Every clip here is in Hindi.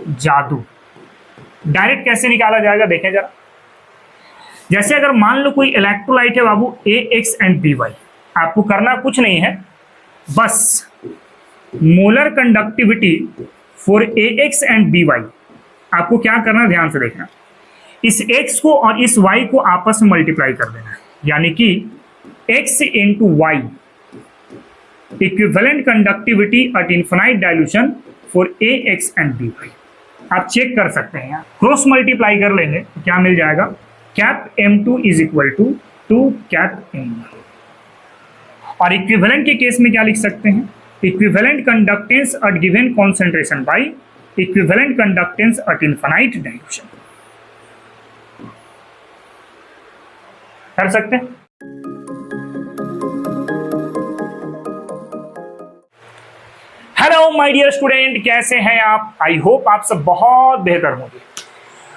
जादू। डायरेक्ट कैसे निकाला जाएगा देखें जरा। जैसे अगर मान लो कोई इलेक्ट्रोलाइट है बाबू AX एंड BY, आपको करना कुछ नहीं है, बस molar conductivity for AX and BY आपको क्या करना, ध्यान से देखना, इस X को और इस Y को आपस में मल्टीप्लाई कर देना है, यानी कि X into Y equivalent conductivity at infinite dilution for AX and BY। आप चेक कर सकते हैं, क्रॉस मल्टीप्लाई कर लेंगे तो क्या मिल जाएगा, cap M2 is equal to 2 cap M1। और इक्विवेलेंट के केस में क्या लिख सकते हैं, equivalent conductance at given concentration by equivalent conductance at infinite dilution. कर सकते हैं। हेलो माय डियर स्टूडेंट, कैसे हैं आप? आई होप आप सब बहुत बेहतर होंगे।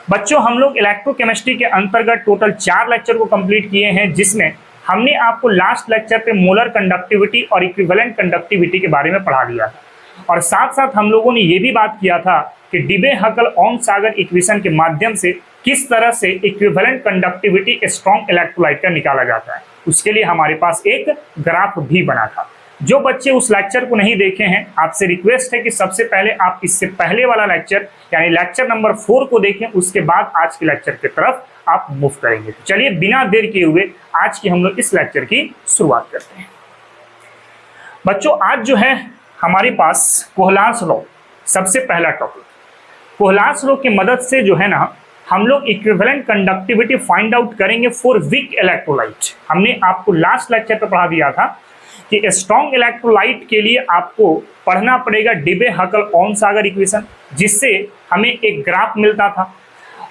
बच्चों, हम लोग इलेक्ट्रोकेमिस्ट्री के अंतर्गत टोटल 4 लेक्चर को कंप्लीट किए हैं, जिसमें हमने आपको लास्ट लेक्चर पे मोलर कंडक्टिविटी और इक्विवेलेंट कंडक्टिविटी के बारे में पढ़ा दिया था, और साथ साथ हम लोगों ने ये भी बात किया था कि डीबे-हकल-ओह्म-सागर इक्वेशन के माध्यम से किस तरह से इक्विवेलेंट कंडक्टिविटी स्ट्रॉन्ग इलेक्ट्रोलाइट का निकाला जाता है। उसके लिए हमारे पास एक ग्राफ भी बना था। जो बच्चे उस लेक्चर को नहीं देखे हैं, आपसे रिक्वेस्ट है कि सबसे पहले आप इससे पहले वाला लेक्चर यानी लेक्चर नंबर 4 को देखें, उसके बाद आज के लेक्चर की तरफ आप मूव करेंगे। तो चलिए बिना देर किए हुए आज की हम लोग इस लेक्चर की शुरुआत करते हैं। बच्चों, आज जो है हमारे पास कोहलार्स लॉ सबसे पहला टॉपिक। कोहलार्स लॉ की मदद से जो है ना, हम लोग इक्विवेलेंट कंडक्टिविटी फाइंड आउट करेंगे फॉर वीक इलेक्ट्रोलाइट। हमने आपको लास्ट लेक्चर पे पढ़ा दिया था कि स्ट्रॉन्ग इलेक्ट्रोलाइट के लिए आपको पढ़ना पड़ेगा डीबे-हकल-ओह्म-सागर इक्वेशन, जिससे हमें एक ग्राफ मिलता था।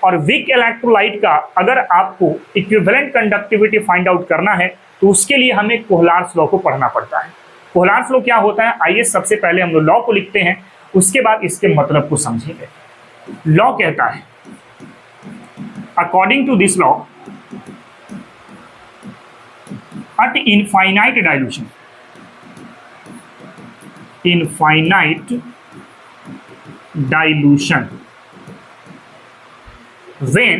और वीक इलेक्ट्रोलाइट का अगर आपको इक्विवेलेंट कंडक्टिविटी फाइंड आउट करना है तो उसके लिए हमें कोहलार्स लॉ को पढ़ना पड़ता है। कोहलार्स लॉ क्या होता है, आइए सबसे पहले हम लोग लॉ को लिखते हैं, उसके बाद इसके मतलब को समझेंगे। लॉ कहता है, according to this law, at infinite dilution, when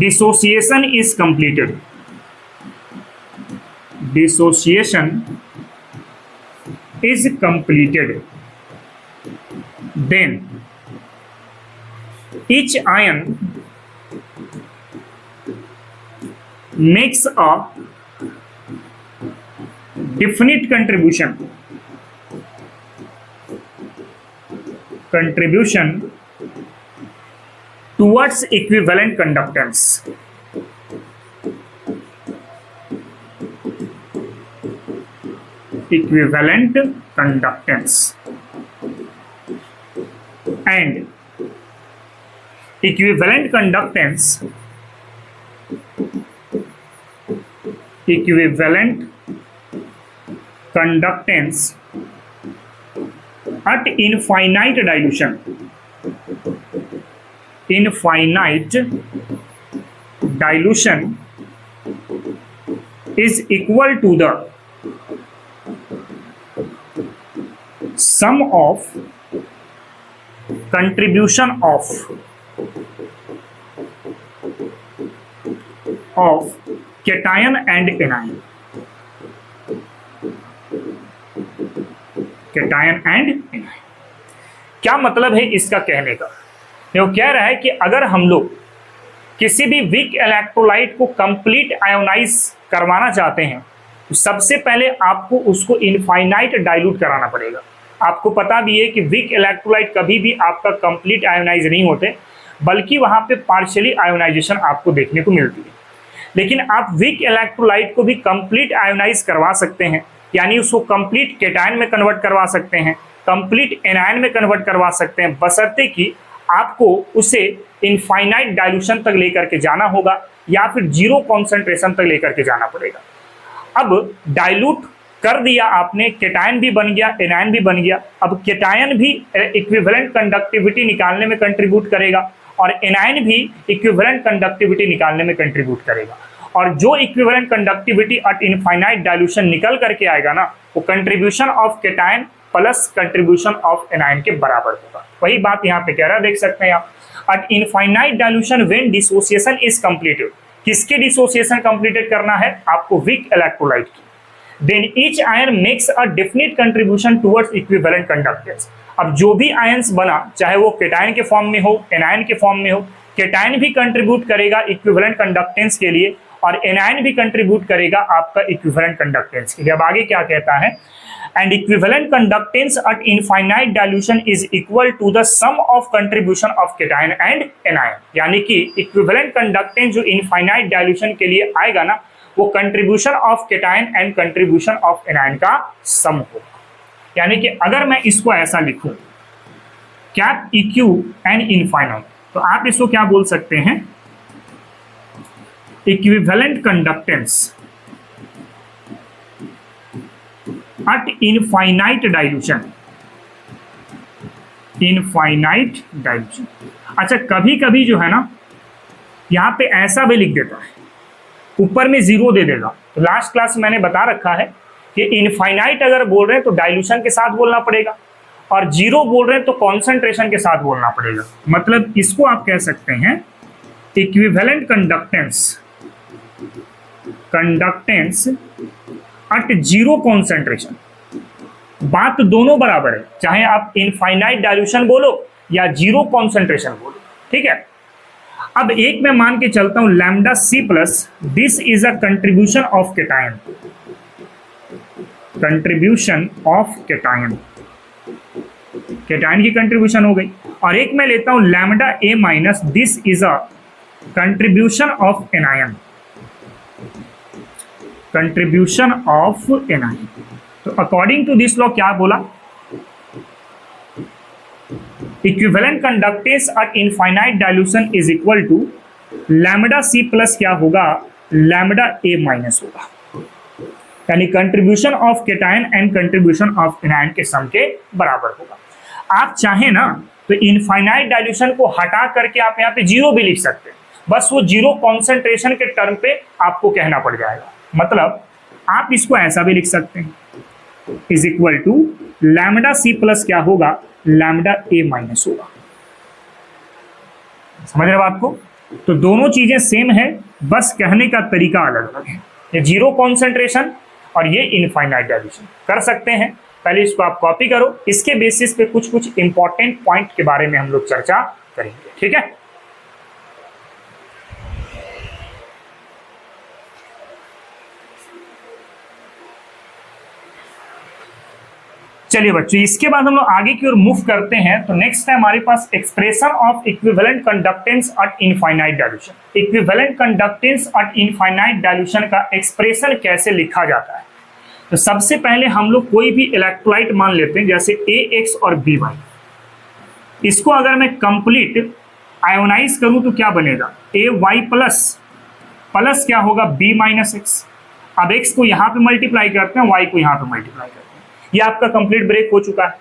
dissociation is completed, then each ion makes a definite contribution towards equivalent conductance. And equivalent conductance at infinite dilution is equal to the sum of contribution of cation and anion। क्या मतलब है इसका कहने का? वो कह रहा है कि अगर हम लोग किसी भी वीक इलेक्ट्रोलाइट को कंप्लीट आयोनाइज करवाना चाहते हैं तो सबसे पहले आपको उसको इनफाइनाइट डाइल्यूट कराना पड़ेगा। आपको पता भी है कि वीक इलेक्ट्रोलाइट कभी भी आपका कंप्लीट आयोनाइज नहीं होते, बल्कि वहाँ पे पार्शियली आयोनाइजेशन आपको देखने को मिलती है। लेकिन आप वीक इलेक्ट्रोलाइट को भी कंप्लीट आयोनाइज करवा सकते हैं, यानी उसको कंप्लीट केटायन में कन्वर्ट करवा सकते हैं, कंप्लीट एनायन में कन्वर्ट करवा सकते हैं, बशर्ते कि आपको उसे इनफाइनाइट डाइल्यूशन तक लेकर के जाना होगा या फिर जीरो कॉन्सेंट्रेशन तक लेकर के जाना पड़ेगा। अब डाइल्यूट कर दिया आपने, केटायन भी बन गया, एनायन भी बन गया। अब केटायन भी इक्विवेलेंट कंडक्टिविटी निकालने में कंट्रीब्यूट करेगा और एनायन भी इक्विवेलेंट कंडक्टिविटी निकालने में कंट्रीब्यूट करेगा। और जो equivalent conductivity at infinite dilution निकल करके आएगा ना, वो contribution of cation plus contribution of anion के बराबर होगा। वही बात यहाँ पे कह रहा है, देख सकते हैं आप, at infinite dilution when dissociation is completed. किसके डिसोसिएशन कंप्लीटेड करना है आपको? वीक इलेक्ट्रोलाइट की। Then each ion makes a definite contribution towards equivalent conductance. अब जो भी आयंस बना, चाहे वो केटायन के फॉर्म में हो, एनायन के फॉर्म में हो, केटायन भी कंट्रीब्यूट करेगा इक्विवेलेंट कंडक्टेंस के लिए और एनायन भी कंट्रीब्यूट करेगा आपका इक्विवेलेंट कंडक्टेंस के लिए। अब आगे क्या कहता है? And equivalent conductance at infinite dilution is equal to the sum of contribution of cation and anion. यानी कि इक्विवेलेंट कंडक्टेंस जो इनफाइनाइट डाइल्यूशन के लिए आएगा ना, वो contribution of cation and contribution of anion का सम होगा। यानी कि अगर मैं इसको ऐसा लिखूं, कैप इक्यू एंड इनफाइनाइट, तो आप इसको क्या बोल सकते हैं? Equivalent conductance at infinite dilution, infinite dilution। अच्छा, कभी कभी जो है ना यहां पे ऐसा भी लिख देता है, ऊपर में जीरो दे देगा। तो लास्ट क्लास में मैंने बता रखा है कि इनफाइनाइट अगर बोल रहे हैं तो डाइल्यूशन के साथ बोलना पड़ेगा, और जीरो बोल रहे हैं तो कॉन्सेंट्रेशन के साथ बोलना पड़ेगा। मतलब इसको आप कह सकते हैं equivalent conductance at zero concentration. बात दोनों बराबर है, चाहे आप इनफाइनाइट डाइल्यूशन बोलो या जीरो कॉन्सेंट्रेशन बोलो, ठीक है। अब एक मैं मान के चलता हूं lambda C plus, this is a contribution of cation, contribution of cation, cation की कंट्रीब्यूशन हो गई। और एक मैं लेता हूं lambda A minus, this is a contribution of anion, contribution of anion. तो अकॉर्डिंग टू दिस लॉ क्या बोला? Equivalent conductance at infinite dilution is equal to lambda C plus क्या होगा? लैम्डा ए माइनस होगा। यानी contribution of cation and contribution of anion के सम के बराबर होगा। आप चाहे ना तो इनफाइनाइट डाइल्यूशन को हटा करके आप यहाँ पे जीरो भी लिख सकते हैं, बस वो जीरो कॉन्सेंट्रेशन के टर्म पे आपको कहना पड़ जाएगा। मतलब आप इसको ऐसा भी लिख सकते हैं, is equal to lambda C plus क्या होगा? लैम्डा ए माइनस होगा। समझ रहे बात को? तो दोनों चीजें सेम है, बस कहने का तरीका अलग अलग है। ये जीरो कॉन्सेंट्रेशन और ये इनफाइनाइट डाइल्यूशन कर सकते हैं। पहले इसको आप कॉपी करो, इसके बेसिस पे कुछ कुछ इंपॉर्टेंट पॉइंट के बारे में हम लोग चर्चा करेंगे, ठीक है। चलिए बच्चों, इसके बाद हम लोग आगे की ओर मूव करते हैं। तो नेक्स्ट है हमारे पास expression of equivalent conductance at infinite dilution. Equivalent conductance at infinite dilution का एक्सप्रेशन कैसे लिखा जाता है? तो सबसे पहले हम लोग कोई भी इलेक्ट्रोलाइट मान लेते हैं, जैसे AX और BY। इसको अगर मैं कंप्लीट आयोनाइज करूं तो क्या बनेगा? AY प्लस प्लस क्या होगा? B minus x. अब X को यहां पे मल्टीप्लाई करते हैं, Y को यहां पे मल्टीप्लाई करते हैं, ये आपका कंप्लीट ब्रेक हो चुका है।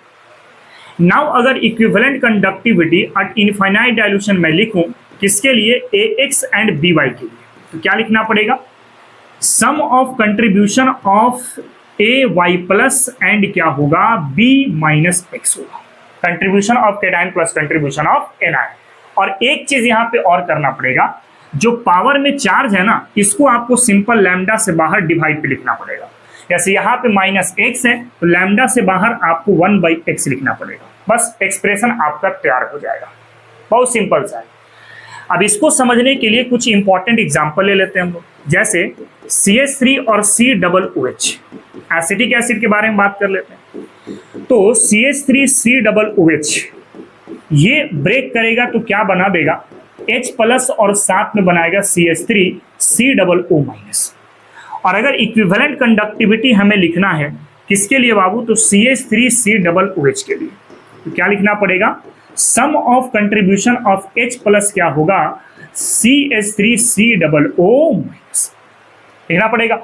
नाउ अगर equivalent conductivity at infinite dilution में लिखूं, किसके लिए? AX एंड BY के लिए, तो क्या लिखना पड़ेगा? Sum of contribution of AY plus and क्या होगा? B माइनस एक्स होगा। Contribution of cation plus contribution of anion. और एक चीज यहां पे और करना पड़ेगा, जो पावर में चार्ज है ना, इसको आपको सिंपल लैम्डा से बाहर डिवाइड पे लिखना पड़ेगा। जैसे यहाँ पे माइनस एक्स है तो लैम्डा से बाहर आपको 1/x लिखना पड़ेगा, बस एक्सप्रेशन आपका तैयार हो जाएगा। बहुत सिंपल सा है। अब इसको समझने के लिए कुछ इंपॉर्टेंट एग्जांपल ले लेते हैं हम लोग, जैसे CH3 और COOH, एसिटिक एसिड के बारे में बात कर लेते हैं। तो CH3 COOH ये ब्रेक करेगा तो क्या बना देगा? H प्लस और साथ में बनाएगा CH3 COO माइनस। और अगर इक्विवेलेंट कंडक्टिविटी हमें लिखना है किसके लिए बाबू? तो CH3 COOH के लिए, तो क्या लिखना पड़ेगा? Sum of contribution of H plus क्या होगा? CH3 COO माइनस लिखना पड़ेगा।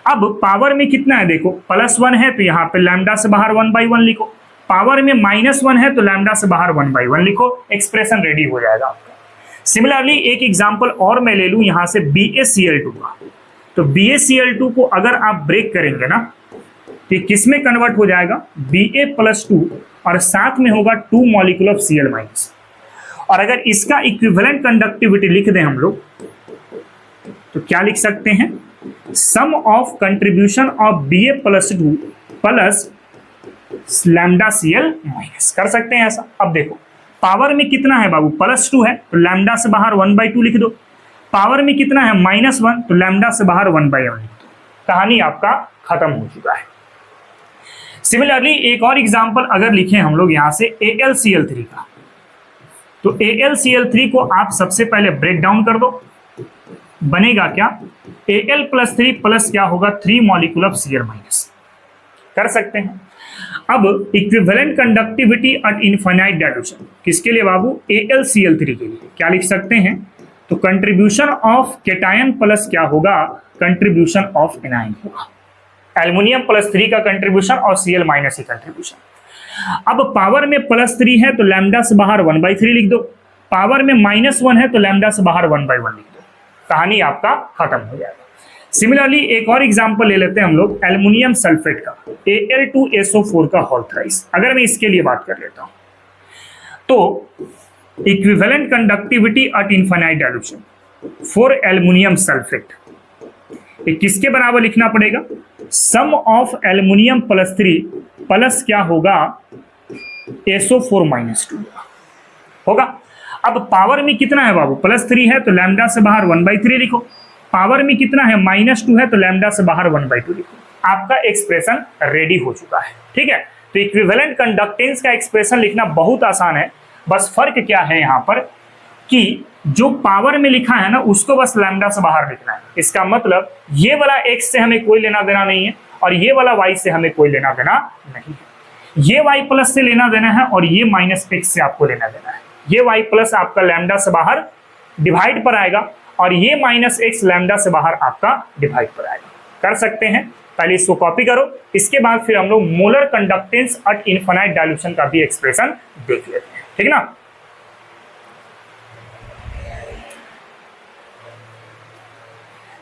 अब पावर में कितना है देखो, +1 है तो यहाँ पे लैम्डा से बाहर 1/1 लिखो, पावर में -1 है तो लैम्डा से बाहर 1/1 लिखो, एक्सप्रेशन रेडी हो जाएगा आपका। सिमिलरली एक एग्जांपल और मैं ले लूं यहाँ से BaCl2 का। तो BaCl2 को अगर आप ब्रेक करेंगे ना, तो ये किस में कन्वर्ट हो जाएगा, Ba+2 और साथ में होगा 2 मॉलिक्यूल ऑफ Cl-। और अगर इसका इक्विवेलेंट कंडक्टिविटी लिख दें हम लोग तो क्या लिख सकते हैं, sum of contribution of Ba+2 plus lambda Cl-। कर सकते हैं ऐसा। अब देखो पावर में कितना है बाबू, +2 है तो लैम्डा से बाहर 1/2 लिख दो। पावर में कितना है, -1 तो लैम्डा से बाहर 1/1 लिख दो। कहानी आपका खत्म हो चुका है। सिमिलरली एक और एग्जांपल अगर लिखें हम लोग यहां से AlCl3 का, तो AlCl3 को आप सबसे पहले ब्रेक डाउन कर दो, बनेगा क्या, Al+3 प्लस क्या होगा 3 मॉलिक्यूल ऑफ Cl-। कर सकते हैं। अब equivalent conductivity at infinite dilution किसके लिए बाबू, AlCl3 के लिए क्या लिख सकते हैं, तो कंट्रीब्यूशन ऑफ केटायन प्लस क्या होगा, कंट्रीब्यूशन ऑफ एनायन होगा। एल्युमिनियम +3 का कंट्रीब्यूशन और Cl- की कंट्रीब्यूशन। अब पावर में +3 है तो लैम्डा से बाहर 1/3 लिख दो, पावर में -1 है तो लैम्डा से बाहर 1/1 लिख दो। कहानी आपका खत्म हो जाएगा। सिमिलरली एक और एग्जांपल ले लेते हैं हम लोग एल्युमिनियम सल्फेट का, Al2SO4 का होल थ्राइस। अगर मैं इसके लिए बात कर लेता हूं तो equivalent conductivity at infinite dilution for aluminium sulphate किसके बराबर लिखना पड़ेगा, सम ऑफ एल्युमिनियम +3 प्लस क्या होगा SO4-2 होगा। अब पावर में कितना है बाबू, +3 है तो लैम्डा से बाहर 1/3 लिखो, पावर में कितना है -2 है तो लैम्डा से बाहर 1/2 लिखो। आपका एक्सप्रेशन रेडी हो चुका है। ठीक है, तो इक्विवेलेंट कंडक्टेंस का एक्सप्रेशन लिखना बहुत आसान है। बस फर्क क्या है यहाँ पर कि जो पावर में लिखा है ना उसको बस लैम्डा से बाहर लिखना है। इसका मतलब ये वाला x से हमें कोई लेना देना नहीं है और ये वाला y से हमें कोई लेना देना नहीं है। ये y+ से लेना देना है और ये -x से आपको लेना देना है। ये y+ आपका लैम्डा से बाहर डिवाइड पर आएगा और ये -x लैम्डा से बाहर आपका डिवाइड पर आएगा। कर सकते हैं, पहले इसको कॉपी करो, इसके बाद फिर हम लोग molar conductance at infinite dilution का भी एक्सप्रेशन देख लेते हैं। ठीक ना,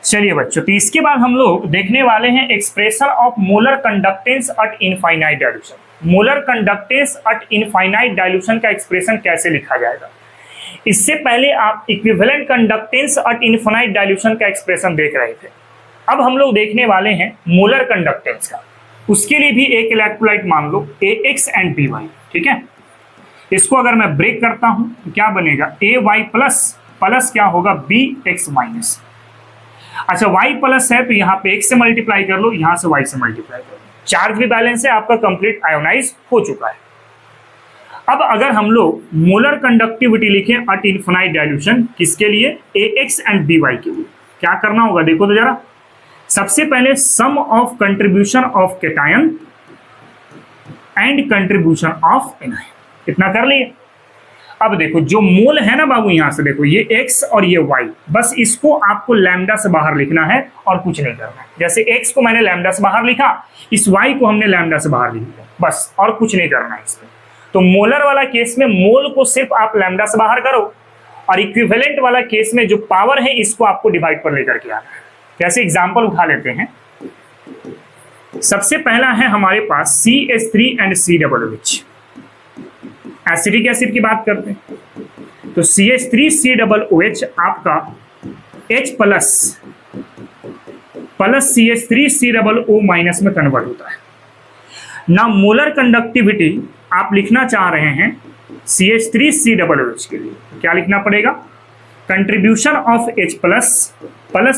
चलिए बच्चों, तो इसके बाद हम लोग देखने वाले हैं expression of molar conductance at infinite dilution. Molar conductance at infinite dilution का एक्सप्रेशन कैसे लिखा जाएगा। इससे पहले आप equivalent conductance at infinite dilution का एक्सप्रेशन देख रहे थे। अब हम लोग देखने वाले हैं मोलर कंडक्टेंस का। उसके लिए भी एक इलेक्ट्रोलाइट मान लो AX एंड BY। ठीक है, इसको अगर मैं ब्रेक करता हूं तो क्या बनेगा, AY प्लस क्या होगा BX-। अच्छा y+ है तो यहाँ पे x से मल्टीप्लाई कर लो, यहाँ से y से मल्टीप्लाई कर लो। चार्ज भी बैलेंस है, आपका कंप्लीट आयोनाइज हो चुका है। अब अगर हम लोग मोलर कंडक्टिविटी लिखें एट इनफाइनाइट डाइल्यूशन किसके लिए, AX एंड BY के लिए, क्या करना होगा देखो तो जरा। सबसे पहले sum of contribution of cation and contribution of anion, इतना कर लिए। अब देखो जो मोल है ना बाबू, यहां से देखो ये x और ये y, बस इसको आपको लैम्डा से बाहर लिखना है और कुछ नहीं करना है। जैसे x को मैंने लैम्डा से बाहर लिखा, इस y को हमने लैम्डा से बाहर लिख दिया, बस और कुछ नहीं करना है इसमें। तो मोलर वाला केस में मोल को सिर्फ आप लैम्डा से बाहर करो और इक्विवेलेंट वाला केस में जो पावर है इसको आपको डिवाइड पर लेकर के आना है। जैसे एग्जाम्पल उठा लेते हैं, सबसे पहला है हमारे पास CH3 and COOH, acidic acid की बात करते हैं तो CH3COOH आपका H प्लस CH3COO- में कन्वर्ट होता है ना। मोलर कंडक्टिविटी आप लिखना चाह रहे हैं CH3COOH के लिए, क्या लिखना पड़ेगा, कंट्रीब्यूशन ऑफ H प्लस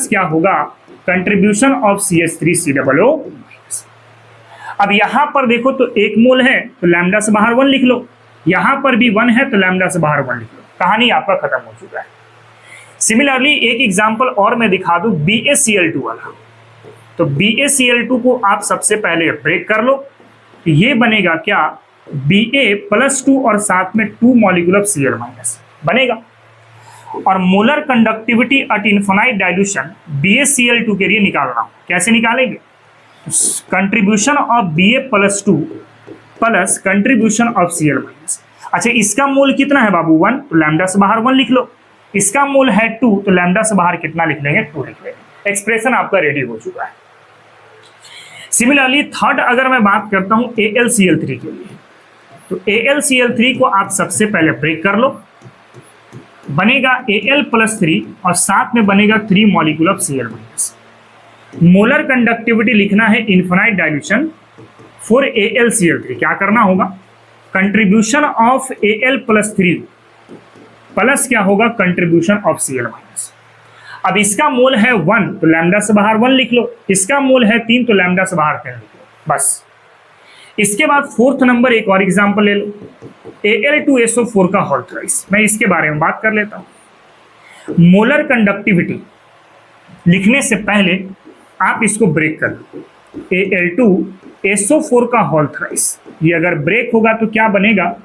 क्या होगा, कंट्रीब्यूशन ऑफ CH3COO-। अब यहां पर देखो तो 1 मोल है तो लैम्डा से बाहर 1 लिख लो, यहां पर भी 1 है तो लैम्डा से बाहर 1 लिख लो। कहानी आपका खत्म हो चुका है। सिमिलरली एक एग्जांपल और मैं दिखा दूं BaCl2 वाला, तो BaCl2 को आप सबसे पहले ब्रेक कर लो, तो ये बनेगा क्या, Ba+2 और साथ में 2 मॉलिक्यूल ऑफ Cl- बनेगा। और molar conductivity at infinite dilution BaCl2 के लिए निकालना हो, कैसे निकालेंगे, contribution of Ba+2 plus contribution of Cl-। अच्छा इसका मोल कितना है बाबू 1, तो लैम्डा से बाहर 1 लिख लो, इसका मोल है 2 तो लैम्डा से बाहर कितना लिख लेंगे 2 लिख लेंगे। एक्सप्रेशन आपका रेडी हो चुका है। सिमिलरली थर्ड अगर मैं बात करता हूं AlCl3 के लिए, तो AlCl3 को आप सबसे पहले ब्रेक कर लो, बनेगा Al+3 और साथ में बनेगा 3 molecule of Cl-। Molar conductivity लिखना है इनफाइनाइट डाइल्यूशन फॉर AlCl3। क्या करना होगा, कंट्रीब्यूशन ऑफ Al+3 प्लस क्या होगा, कंट्रीब्यूशन ऑफ Cl-। अब इसका मोल है 1 तो लैम्डा से बाहर 1 लिख लो, इसका मोल है 3 तो लैम्डा से बाहर 10 लिख लो बस। इसके बाद फोर्थ नंबर एक और एग्जांपल ले लो, Al2SO4 का होल थ्राइस। मैं इसके बारे में बात कर लेता हूं। मोलर कंडक्टिविटी लिखने से पहले आप इसको ब्रेक कर लो, Al2SO4 का होल थ्राइस। ये अगर ब्रेक होगा तो क्या बनेगा,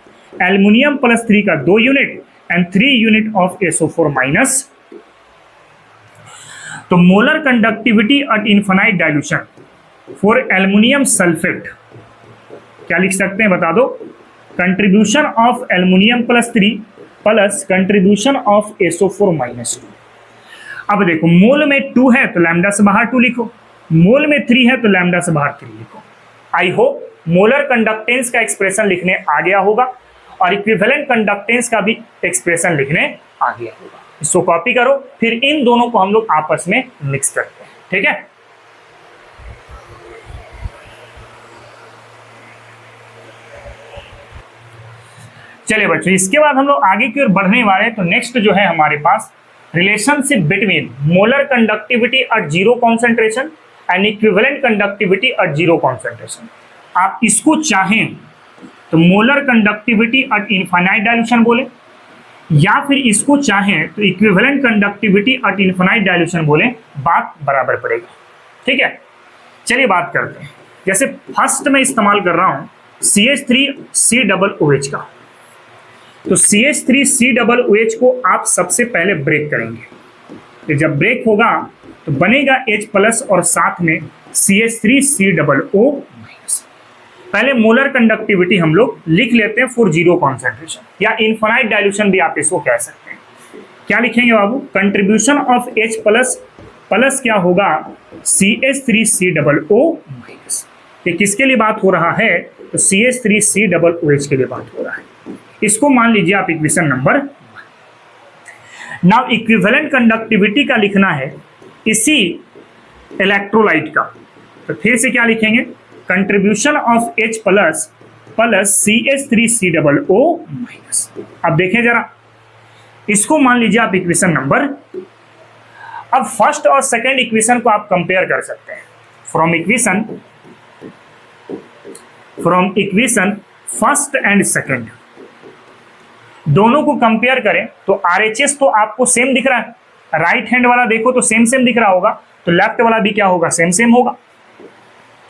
एल्युमिनियम +3 का 2 unit and 3 unit of SO4-। तो molar conductivity at infinite dilution for aluminium sulphate क्या लिख सकते हैं बता दो, contribution of aluminium +3 plus contribution of SO4-2। अब देखो मोल में 2 है तो लैम्डा से बाहर 2 लिखो, मोल में 3 है तो लैम्डा से बाहर 3 लिखो। आई होप मोलर कंडक्टेंस का एक्सप्रेशन लिखने आ गया होगा और इक्विवेलेंट कंडक्टेंस का भी एक्सप्रेशन लिखने आ गया होगा। इसको कॉपी करो, फिर इन दोनों को हम लोग आपस में मिक्स करते हैं, ठीक है। चलिए बच्चों, इसके बाद हम लोग आगे की ओर बढ़ने वाले हैं। तो नेक्स्ट जो है हमारे पास relationship between molar conductivity at 0 concentration and equivalent conductivity at 0 concentration. आप इसको चाहें तो molar conductivity at infinite dilution बोले, या फिर इसको चाहें तो equivalent conductivity at infinite dilution बोले, बात बराबर पड़ेगा, ठीक है। चलिए बात करते हैं। जैसे फर्स्ट में इस्तेमाल कर रहा हूं CH3COOH का, तो CH3COOH को आप सबसे पहले ब्रेक करेंगे। तो जब ब्रेक होगा तो बनेगा H+ और साथ में CH3COO-। पहले मोलर कंडक्टिविटी हम लोग लिख लेते हैं फॉर 0 कॉन्सेंट्रेशन, या इनफाइनाइट डाइल्यूशन भी आप इसको कह सकते हैं। क्या लिखेंगे बाबू, कंट्रीब्यूशन ऑफ H+ प्लस क्या होगा, CH3COO-। ये किसके लिए बात हो रहा है, तो CH3COOH के लिए बात हो रहा है। इसको मान लीजिए आप equation number 1। Now equivalent conductivity का लिखना है इसी इलेक्ट्रोलाइट का, तो फिर से क्या लिखेंगे, contribution of H+ plus CH3COO-। अब देखें जरा, इसको मान लीजिए आप इक्वेशन नंबर। अब फर्स्ट और सेकंड इक्वेशन को आप कंपेयर कर सकते हैं। From equation first and second दोनों को कंपेयर करें तो RHS तो आपको सेम दिख रहा है, राइट हैंड वाला देखो तो सेम दिख रहा होगा, तो लेफ्ट वाला भी क्या होगा, सेम होगा।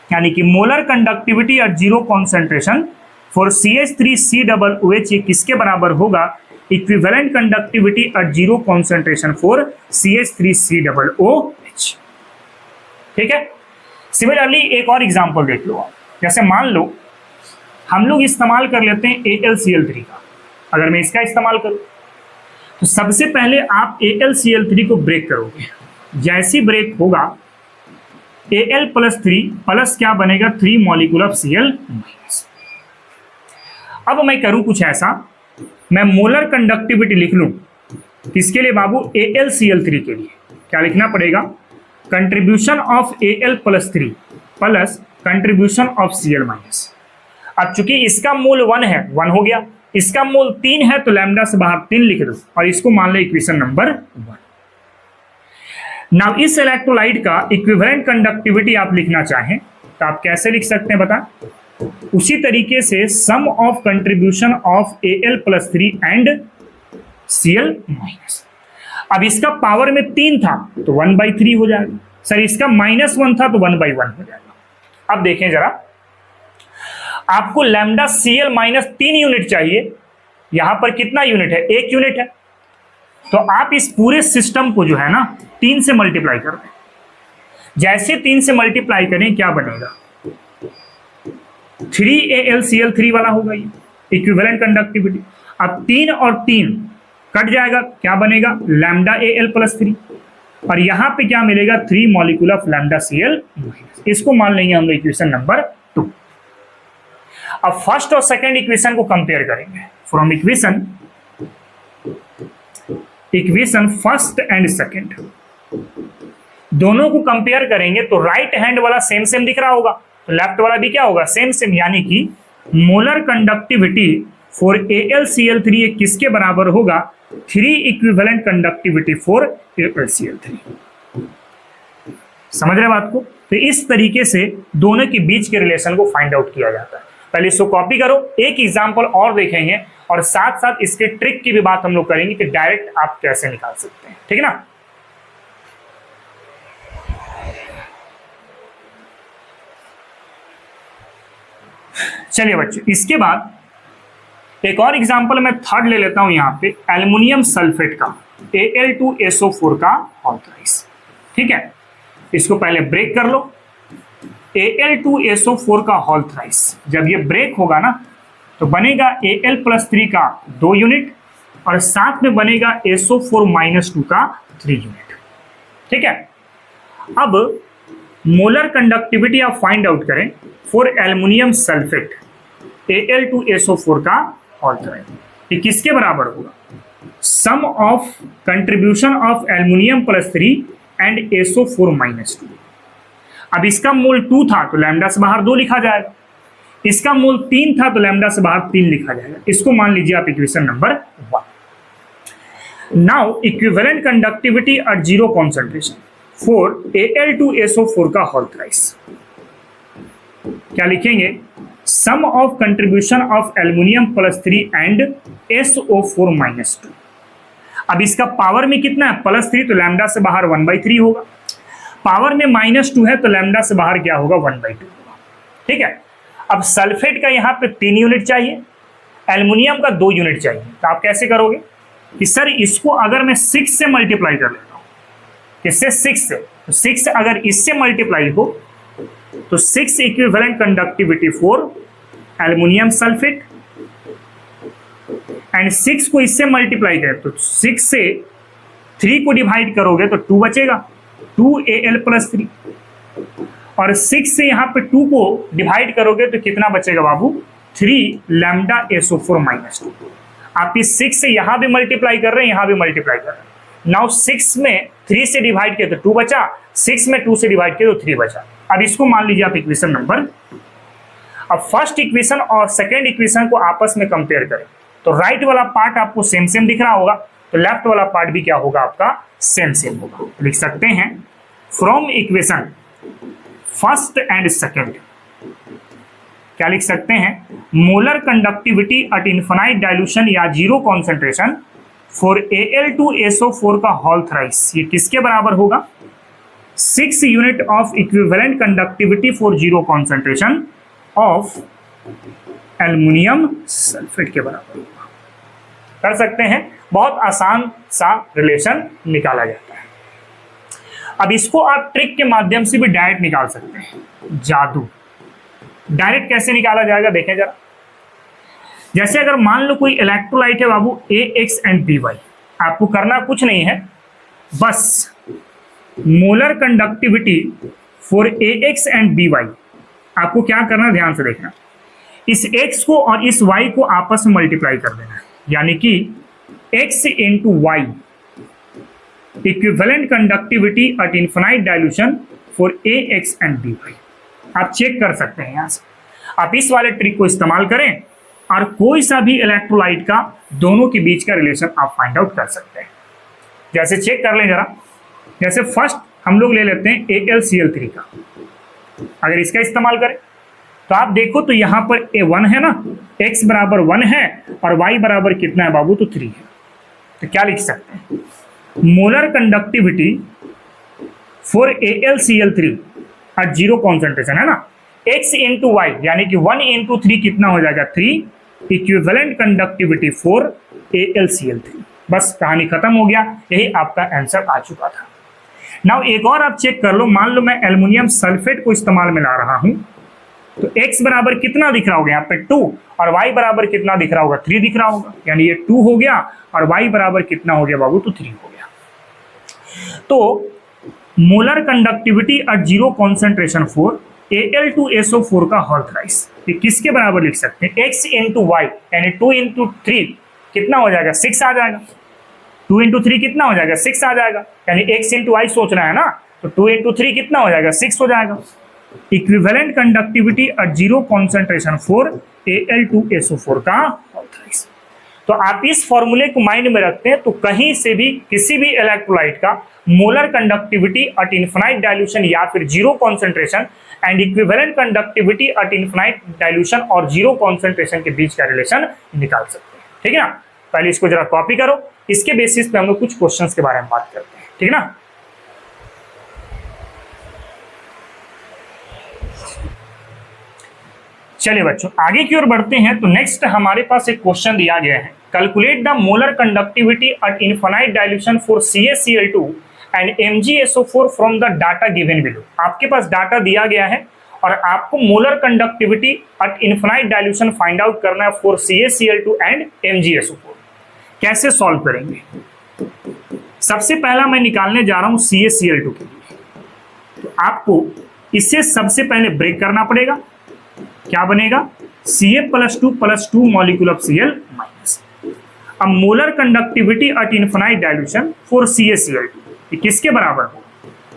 यानी कि molar conductivity at 0 concentration for CH3COOH ये किसके बराबर होगा, equivalent conductivity at 0 concentration for CH3COOH, ठीक है। सिमिलरली एक और एग्जांपल देख लो आप, जैसे मान लो हम लोग इस्तेमाल कर लेते हैं AlCl3 का। अगर मैं इसका इस्तेमाल करूं तो सबसे पहले आप AlCl3 को ब्रेक करोगे, जैसी ब्रेक होगा Al+3 प्लस क्या बनेगा, 3 मॉलिक्यूल ऑफ Cl-। अब मैं करूं कुछ ऐसा, मैं मोलर कंडक्टिविटी लिख लूं किसके लिए बाबू, AlCl3 के लिए। क्या लिखना पड़ेगा, contribution of Al+3 plus contribution of Cl-। अब चूंकि इसका मोल 1 है, 1 हो गया, इसका मोल 3 है तो लैम्डा से बाहर 3 लिख दो और इसको मान लो इक्वेशन नंबर 1। नाउ इस इलेक्ट्रोलाइट का इक्विवेलेंट कंडक्टिविटी आप लिखना चाहें तो आप कैसे लिख सकते हैं बता, उसी तरीके से sum of contribution of Al+3 and Cl-। अब इसका पावर में 3 था तो 1/3 हो जाएगा, सर इसका -1 था तो 1/1 हो जाएगा। अब देखें जरा, आपको लैम्डा Cl -3 यूनिट चाहिए, यहां पर कितना यूनिट है, 1 यूनिट है, तो आप इस पूरे सिस्टम को जो है ना 3 से मल्टीप्लाई कर दें। जैसे 3 से मल्टीप्लाई करें क्या बनेगा, 3AlCl3 वाला होगा ये इक्विवेलेंट कंडक्टिविटी। अब 3 और 3 कट जाएगा, क्या बनेगा, लैम्डा Al+3 और यहां पे क्या मिलेगा 3 मॉलिक्यूल ऑफ लैम्डा Cl। इसको मान लेंगे हम लोग इक्वेशन नंबर 2। अब फर्स्ट और सेकंड इक्वेशन को कंपेयर करेंगे from equation first and second, दोनों को कंपेयर करेंगे तो राइट हैंड वाला सेम सेम दिख रहा होगा, तो लेफ्ट वाला भी क्या होगा सेम सेम, यानी कि मोलर कंडक्टिविटी फॉर AlCl3 ये किसके बराबर होगा 3 इक्विवेलेंट कंडक्टिविटी फॉर AlCl3। समझ रहे बात को? तो इस तरीके से दोनों के बीच के रिलेशन को फाइंड आउट किया जाता है। पहले इसको कॉपी करो, एक एग्जांपल और देखेंगे और साथ साथ इसके ट्रिक की भी बात हम लोग करेंगे कि डायरेक्ट आप कैसे निकाल सकते हैं, ठीक है ना। चलिए बच्चों, इसके बाद एक और एग्जांपल मैं थर्ड ले लेता हूं यहां पे, एल्युमिनियम सल्फेट का Al2SO4 का ऑल्ट्राइस। ठीक है, इसको पहले ब्रेक कर लो। Al2SO4 का ऑल्ट्राइस जब ये ब्रेक होगा ना तो बनेगा Al+3 का 2 यूनिट और साथ में बनेगा SO4-2 का 3 यूनिट। ठीक है, अब मोलर कंडक्टिविटी आप फाइंड आउट करें फॉर एल्युमिनियम सल्फेट Al2SO4 का ऑल्ट्राइस, ये किसके बराबर होगा sum of contribution of aluminium +3 and SO4-2। अब इसका मोल 2 था तो लैम्डा से बाहर 2 लिखा जाएगा, इसका मोल 3 था तो लैम्डा से बाहर 3 लिखा जाएगा। इसको मान लीजिए आप equation number 1। Now equivalent conductivity at 0 concentration for Al2SO4 का ऑल्ट्राइस, क्या लिखेंगे sum of contribution of aluminium +3 and SO4-2। अब इसका पावर में कितना है +3 तो लैम्डा से बाहर 1/3 होगा, पावर में -2 है तो लैम्डा से बाहर क्या होगा 1/2 होगा। ठीक है, अब सल्फेट का यहाँ पे 3 यूनिट चाहिए, एल्युमिनियम का 2 यूनिट चाहिए, तो आप कैसे करोगे कि सर इसको अगर मैं 6 से मल्टीप्लाई कर लेता हूँ, किससे 6 से, तो 6 अगर इससे मल्टीप्लाई हो तो 6 equivalent conductivity for aluminium sulphate and 6 को इससे मल्टीप्लाई करें तो 6 से 3 को डिवाइड करोगे तो 2 बचेगा, 2Al+3 और 6 से यहाँ पे 2 को डिवाइड करोगे तो कितना बचेगा बाबू 3 लैम्डा SO4-2। आप इस 6 से यहाँ भी मल्टीप्लाई कर रहे हैं, यहाँ भी मल्टीप्लाई कर रहे हैं। नाउ 6 में 3 से डिवाइड किया तो 2 बचा, 6 में 2 से डिवाइड किया तो 3 बचा। अब इसको मान लीजिए आप इक्वेशन नंबर, अब फर्स्ट इक्वेशन और सेकेंड इक्वेशन को आपस में कंपेयर करें तो राइट वाला पार्ट आपको सेम सेम दिख रहा होगा, तो लेफ्ट वाला पार्ट भी क्या होगा आपका सेम सेम होगा। लिख सकते हैं from equation first and second, क्या लिख सकते हैं molar conductivity at infinite dilution या 0 कॉन्सेंट्रेशन फॉर Al2SO4 का होल थ्राइस, ये किसके बराबर होगा 6 unit of equivalent conductivity for 0 concentration of aluminium sulphate के बराबर होगा। कर सकते हैं, बहुत आसान सा रिलेशन निकाला जाता है। अब इसको आप ट्रिक के माध्यम से भी डायरेक्ट निकाल सकते हैं, जादू। डायरेक्ट कैसे निकाला जाएगा देखें जरा। जैसे अगर मान लो कोई इलेक्ट्रोलाइट है बाबू AX एंड BY, आपको करना कुछ नहीं है, बस molar conductivity for AX and BY आपको क्या करना ध्यान से देखना, इस X को और इस Y को आपस में मल्टीप्लाई कर देना है, यानी कि X into Y equivalent conductivity at infinite dilution for AX and BY। आप चेक कर सकते हैं यहां से, आप इस वाले ट्रिक को इस्तेमाल करें और कोई सा भी इलेक्ट्रोलाइट का दोनों के बीच का रिलेशन आप फाइंड आउट कर सकते हैं। जैसे चेक कर लें जरा, जैसे फर्स्ट हम लोग ले लेते हैं AlCl3 का, अगर इसका इस्तेमाल करें तो आप देखो तो यहां पर A1 है ना, X बराबर 1 है और Y बराबर कितना है बाबू तो 3 है। तो क्या लिख सकते हैं molar conductivity for AlCl3 at 0 concentration है ना, X इंटू Y यानी कि 1 इंटू 3 कितना हो जाएगा 3 इक्विवेलेंट कंडक्टिविटी फॉर AlCl3। बस कहानी खत्म हो गया, यही आपका आंसर आ चुका था। नाउ एक और आप चेक कर लो, मान लो मैं एल्युमिनियम सल्फेट को इस्तेमाल में ला रहा हूं तो X बराबर कितना दिख रहा होगा यहाँ पे 2 और Y बराबर कितना दिख रहा होगा 3 दिख रहा होगा, यानी ये 2 हो गया और Y बराबर कितना हो गया बाबू तो 3 हो गया। तो molar conductivity eight zero concentration for Al2SO4 का होल थ्राइस, ये किसके बराबर लिख सकते हैं? x इंटू वाई यानी 2 इंटू 3 कितना हो जाएगा? 6 आ जाएगा। 2 इंटू 3 कितना हो जाएगा? 6 आ जाएगा। यानी x इंटू वाई सोच रहा है ना, तो 2 इंटू 3 कितना हो जाएगा? 6 हो जाएगा। Equivalent conductivity eight zero concentration for Al2SO4 का होल थ्राइस। तो आप इस फॉर्मूले को माइंड में रखते हैं तो कहीं से भी किसी भी इलेक्ट्रोलाइट का molar conductivity at infinite dilution या फिर zero concentration and equivalent conductivity at infinite dilution और जीरो कॉन्सेंट्रेशन के बीच का रिलेशन निकाल सकते हैं। ठीक है ना? पहले इसको जरा कॉपी करो, इसके बेसिस पे हम लोग कुछ क्वेश्चंस के बारे में बात करते हैं। ठीक है ना? चलिए बच्चों आगे की ओर बढ़ते हैं। तो नेक्स्ट हमारे पास एक क्वेश्चन दिया गया है, calculate the molar conductivity at infinite dilution for CaCl2 and MgSO4 from the data given below. आपके पास डाटा दिया गया है और आपको molar conductivity at infinite dilution find out करना है फॉर CaCl2 एंड MgSO4। कैसे सॉल्व करेंगे? सबसे पहला मैं निकालने जा रहा हूं CaCl2 के लिए, तो आपको इसे सबसे पहले ब्रेक करना पड़ेगा। क्या बनेगा? Ca+2 molecule of Cl minus. अब molar conductivity at infinite dilution for CaCl2 ये किसके बराबर हो?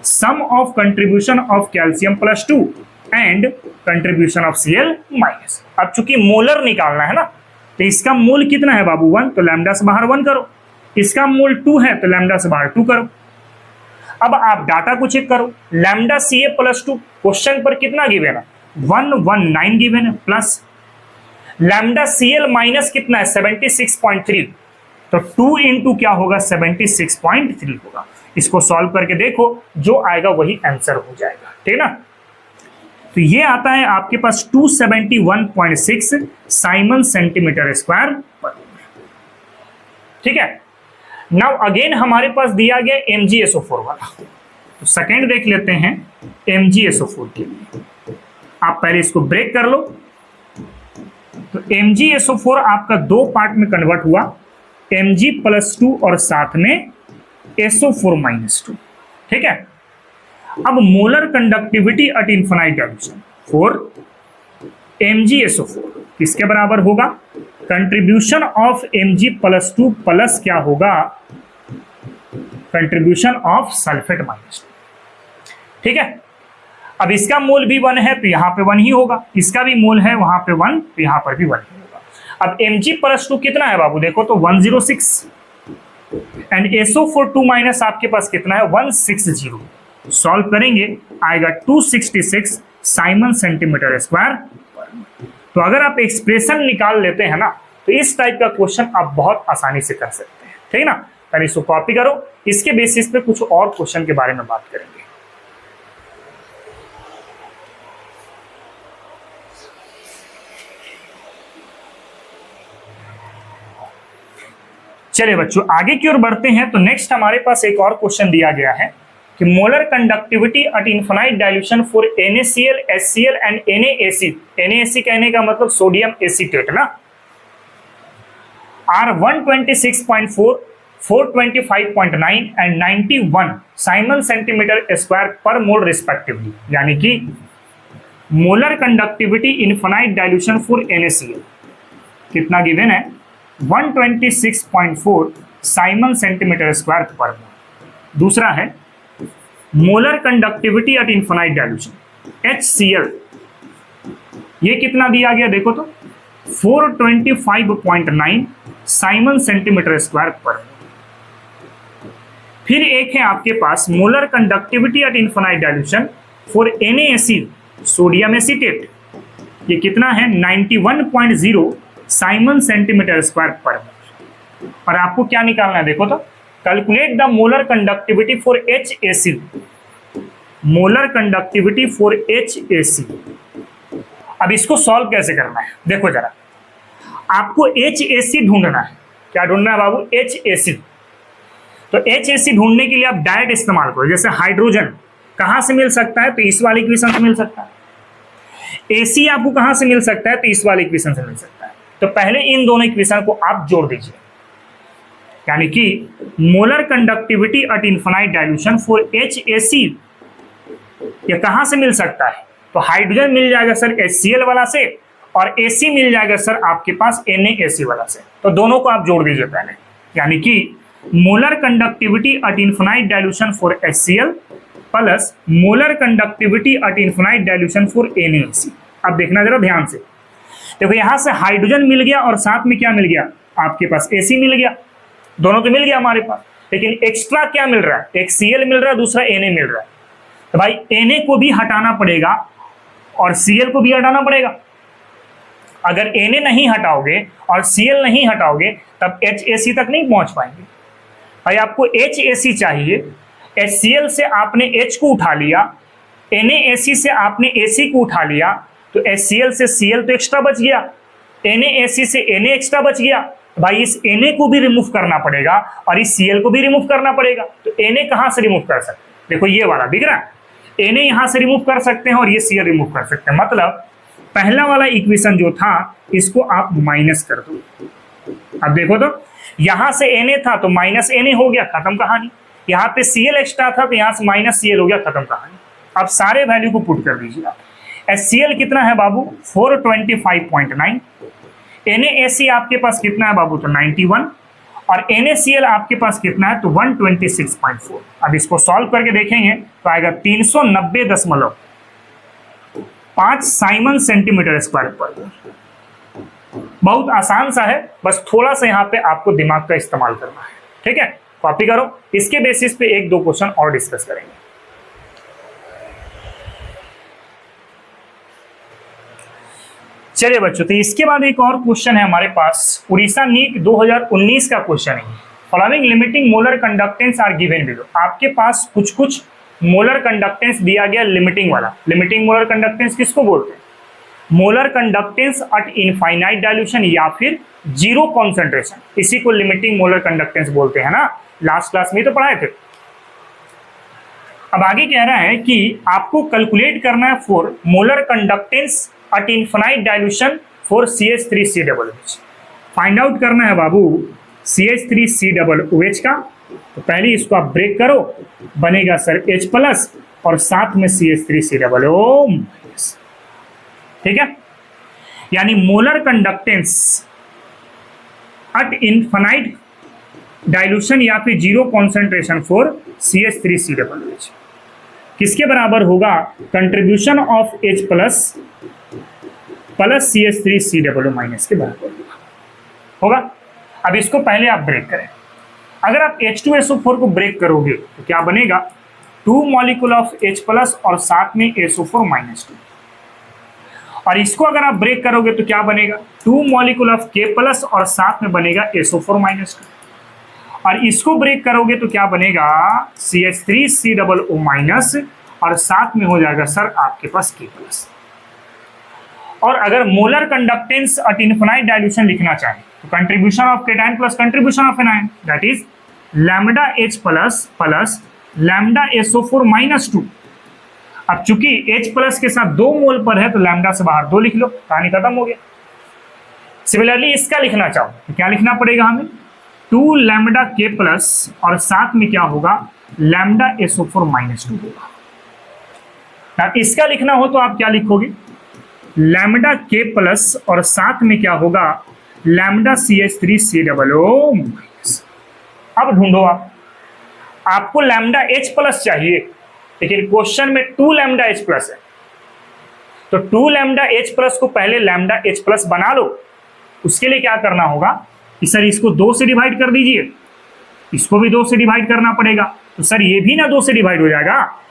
Sum of contribution of calcium +2 and contribution of Cl minus. अब चूंकि मोलर निकालना है ना, तो इसका मोल कितना है बाबू? 1, तो लैम्डा से बाहर 1 करो। इसका मोल 2 है तो लैम्डा से बाहर 2 करो। अब आप डाटा को चेक करो, लैम्डा Ca+2 क्वेश्चन पर कितना गिवन है? 119 गिवन है, प्लस लैम्डा Cl माइनस कितना है? 76.3, तो 2 इंटू क्या होगा? 76.3 होगा। इसको सॉल्व करके देखो, जो आएगा वही आंसर हो जाएगा। ठीक है ना? तो ये आता है आपके पास 271.6 साइमन सेंटीमीटर स्क्वायर पर। ठीक है। नाउ अगेन हमारे पास दिया गया MgSO4 वाला, तो सेकेंड देख लेते हैं MgSO4 के लिए। आप पहले इसको ब्रेक कर लो। तो MgSO4 आपका दो पार्ट में कन्वर्ट हुआ, Mg+2 और साथ में SO4-2। ठीक है। अब molar conductivity at infinite dilution for MgSO4 किसके बराबर होगा? कंट्रीब्यूशन ऑफ Mg+2 प्लस क्या होगा? Contribution of sulphate -2। ठीक है। अब इसका मोल भी 1 है तो यहाँ पे 1 ही होगा, इसका भी मोल है वहां पे 1 तो यहाँ पर भी 1 ही होगा। अब Mg+2 कितना है बाबू? देखो तो 106 एंड SO4 माइनस आपके पास कितना है? 160। सॉल्व करेंगे आएगा 266 साइमन सेंटीमीटर स्क्वायर। तो अगर आप एक्सप्रेशन निकाल लेते हैं ना, तो इस टाइप का क्वेश्चन आप बहुत आसानी से कर सकते हैं। ठीक है ना? पहले इसको कॉपी करो, इसके बेसिस पे कुछ और क्वेश्चन के बारे में बात करेंगे। चलिए बच्चों आगे की ओर बढ़ते हैं। तो नेक्स्ट हमारे पास एक और क्वेश्चन दिया गया है कि molar conductivity at infinite dilution for NaCl, HCl and NaAC। NaAC कहने का मतलब सोडियम एसीटेट ना, are 126.4, 425.9 and 91 siemens centimetre square per mole respectively. यानी कि molar conductivity infinite dilution for NaCl कितना गिवन है? 126.4 siemens centimetre square per mole. दूसरा है molar conductivity at infinite dilution HCl, ये कितना दिया गया? देखो तो 425.9 साइमन सेंटीमीटर स्क्वायर पर। फिर एक है आपके पास molar conductivity at infinite dilution for NaAC sodium acetate, ये कितना है? 91.0 साइमन सेंटीमीटर स्क्वायर पर। और आपको क्या निकालना है? देखो तो calculate the molar conductivity for HAC, molar conductivity for HAC। अब इसको सॉल्व कैसे करना है? देखो जरा, आपको HAC ढूंढना है। क्या ढूंढना है बाबू? HAC। तो HAC ढूंढने के लिए आप डायरेक्ट इस्तेमाल करो। जैसे हाइड्रोजन कहां से मिल सकता है? तो इस वाले इक्वेशन से मिल सकता है। AC आपको कहां से मिल सकता है? तो इस वाले इक्वेशन से मिल सकता है। तो पहले इन दोनों इक्वेशन को आप जोड़ दीजिए। यानी कि molar conductivity at infinite dilution for HAC ये कहां से मिल सकता है? तो हाइड्रोजन मिल जाएगा सर HCl वाला से, और AC मिल जाएगा सर आपके पास NaAC वाला से। तो दोनों को आप जोड़ दीजिए पहले, यानी कि molar conductivity at infinite dilution for HCl plus molar conductivity at infinite dilution for NaAC। अब देखना जरा ध्यान से, देखो यहां से हाइड्रोजन मिल गया और साथ में क्या मिल गया आपके पास AC मिल गया, दोनों तो मिल गया हमारे पास, लेकिन एक्स्ट्रा क्या मिल रहा है? एक Cl मिल रहा है, दूसरा Na मिल रहा है। तो भाई Na को भी हटाना पड़ेगा और Cl को भी हटाना पड़ेगा। अगर Na नहीं हटाओगे और Cl नहीं हटाओगे तब HAC तक नहीं पहुंच पाएंगे। भाई आपको HAC चाहिए, HCl से आपने H को उठा लिया, NaAC से आपने AC को उठा लिया, तो HCl से Cl तो एक्स्ट्रा बच गया, NaAC से Na एक्स्ट्रा बच गया। भाई इस Na को भी रिमूव करना पड़ेगा और इस Cl को भी रिमूव करना पड़ेगा। तो Na कहां से रिमूव कर सकते हैं? देखो ये वाला दिख रहा है, Na यहां से रिमूव कर सकते हैं और ये Cl रिमूव कर सकते हैं। मतलब पहला वाला इक्वेशन जो था इसको आप माइनस कर दो। अब देखो तो यहां से Na था तो माइनस Na हो गया, खत्म कहानी। यहाँ पे Cl एक्स्ट्रा था तो यहाँ से माइनस Cl हो गया, खत्म कहानी। अब सारे वैल्यू को पुट कर दीजिए आप। HCl कितना है बाबू? 425.9। NaAC आपके पास कितना है बाबू? तो 91। और NaCl आपके पास कितना है? तो 126.4। अब इसको सॉल्व करके देखेंगे तो आएगा 390.5 साइमन सेंटीमीटर स्क्वायर पर। बहुत आसान सा है, बस थोड़ा सा यहाँ पे आपको दिमाग का इस्तेमाल करना है। ठीक है, कॉपी करो, इसके बेसिस पे एक दो क्वेश्चन और डिस्कस करेंगे। चलिए बच्चों, तो इसके बाद एक और क्वेश्चन है हमारे पास, उड़ीसा नीट 2019 का क्वेश्चन है। Following limiting molar conductance are given below. आपके पास कुछ कुछ मोलर कंडक्टेंस दिया गया लिमिटिंग वाला। लिमिटिंग मोलर कंडक्टेंस किसको बोलते हैं? Molar conductance at infinite dilution या फिर जीरो कॉन्सेंट्रेशन, इसी को लिमिटिंग मोलर कंडक्टेंस बोलते हैं ना, लास्ट क्लास में तो पढ़ाए थे। अब आगे कह रहा है कि आपको कैलकुलेट करना है for molar conductance at infinite dilution for CH3COOH। Find out करना है बाबू CH3COOH का। तो पहले इसको आप ब्रेक करो, बनेगा सर H प्लस और साथ में CH3COO। ठीक है, यानी molar conductance at infinite dilution या फिर जीरो कॉन्सेंट्रेशन फॉर CH3COOH किसके बराबर होगा? Contribution of H plus plus CH3COO minus के बराबर होगा। अब इसको पहले आप ब्रेक करें। अगर आप H2SO4 को ब्रेक करोगे तो क्या बनेगा? 2 मॉलिक्यूल ऑफ H प्लस और साथ में SO4 माइनस 2। और इसको अगर आप ब्रेक करोगे तो क्या बनेगा? 2 मॉलिक्यूल ऑफ K प्लस और साथ में बनेगा SO4 माइनस 2। और इसको ब्रेक करोगे तो क्या बनेगा? CH3COO माइनस और साथ में हो जाएगा सर आपके पास K प्लस। और अगर molar conductance at infinite dilution लिखना चाहे तो contribution of cation plus contribution of anion, that is lambda H plus plus lambda SO4 minus 2। अब चूंकि H प्लस के साथ 2 मोल पर है तो लैम्डा से बाहर 2 लिख लो, कहानी खत्म हो गया। सिमिलरली इसका लिखना चाहो तो क्या लिखना पड़ेगा हमें? 2 लैम्डा K प्लस और साथ में क्या होगा? लैम्डा SO4 माइनस 2 होगा। अब इसका लिखना हो तो आप क्या लिखोगे? लैम्डा K प्लस और साथ में क्या होगा? Lambda CH3COO minus. अब ढूंढो आपको लैम्डा H प्लस चाहिए, लेकिन क्वेश्चन में 2 लैम्डा H प्लस है, तो 2 लैम्डा H प्लस को पहले लैम्डा H प्लस बना लो। उसके लिए क्या करना होगा कि सर इसको 2 से डिवाइड कर दीजिए, इसको भी 2 से डिवाइड करना पड़ेगा, तो सर ये भी ना 2 से डिवाइड हो जाएगा।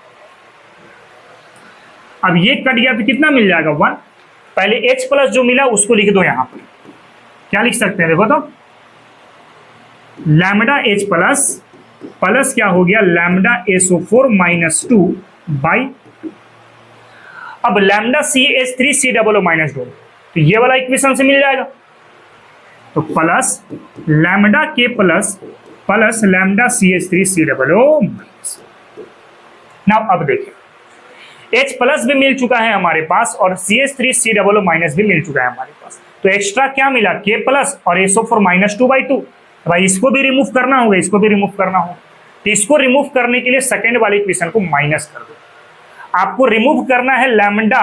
अब ये कट गया तो कितना मिल जाएगा? 1। पहले H प्लस जो मिला उसको लिख दो यहां पर। क्या लिख सकते हैं? देखो तो लैम्डा H प्लस प्लस क्या हो गया? लैम्डा SO4 माइनस 2 बाई, अब लैम्डा CH3COO माइनस 2, तो ये वाला इक्वेशन से मिल जाएगा। तो plus lambda K plus plus lambda CH3COO minus. Now अब देखिए H प्लस भी मिल चुका है हमारे पास और CH3COO माइनस भी मिल चुका है हमारे पास, तो एक्स्ट्रा क्या मिला? K प्लस और SO4 माइनस 2/2। तो भाई इसको भी रिमूव करना होगा, इसको भी रिमूव करना होगा। तो इसको रिमूव करने के लिए सेकेंड वाले इक्वेशन को माइनस कर दो। आपको रिमूव करना है लैम्डा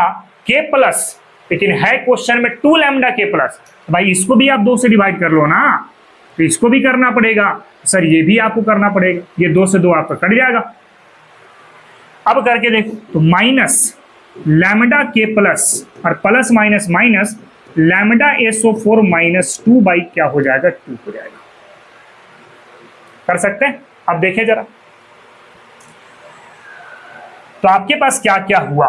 के प्लस, लेकिन है क्वेश्चन में 2 लैम्डा के प्लस, तो भाई इसको भी आप 2 से डिवाइड कर लो ना, तो इसको भी करना पड़ेगा सर, ये भी आपको करना पड़ेगा, ये 2 से 2 आपका कट जाएगा। अब करके देखो तो माइनस लैम्डा के प्लस और plus minus minus lambda SO4 minus 2 by क्या हो जाएगा 2 हो जाएगा। कर सकते हैं? अब देखें जरा, तो आपके पास क्या क्या हुआ,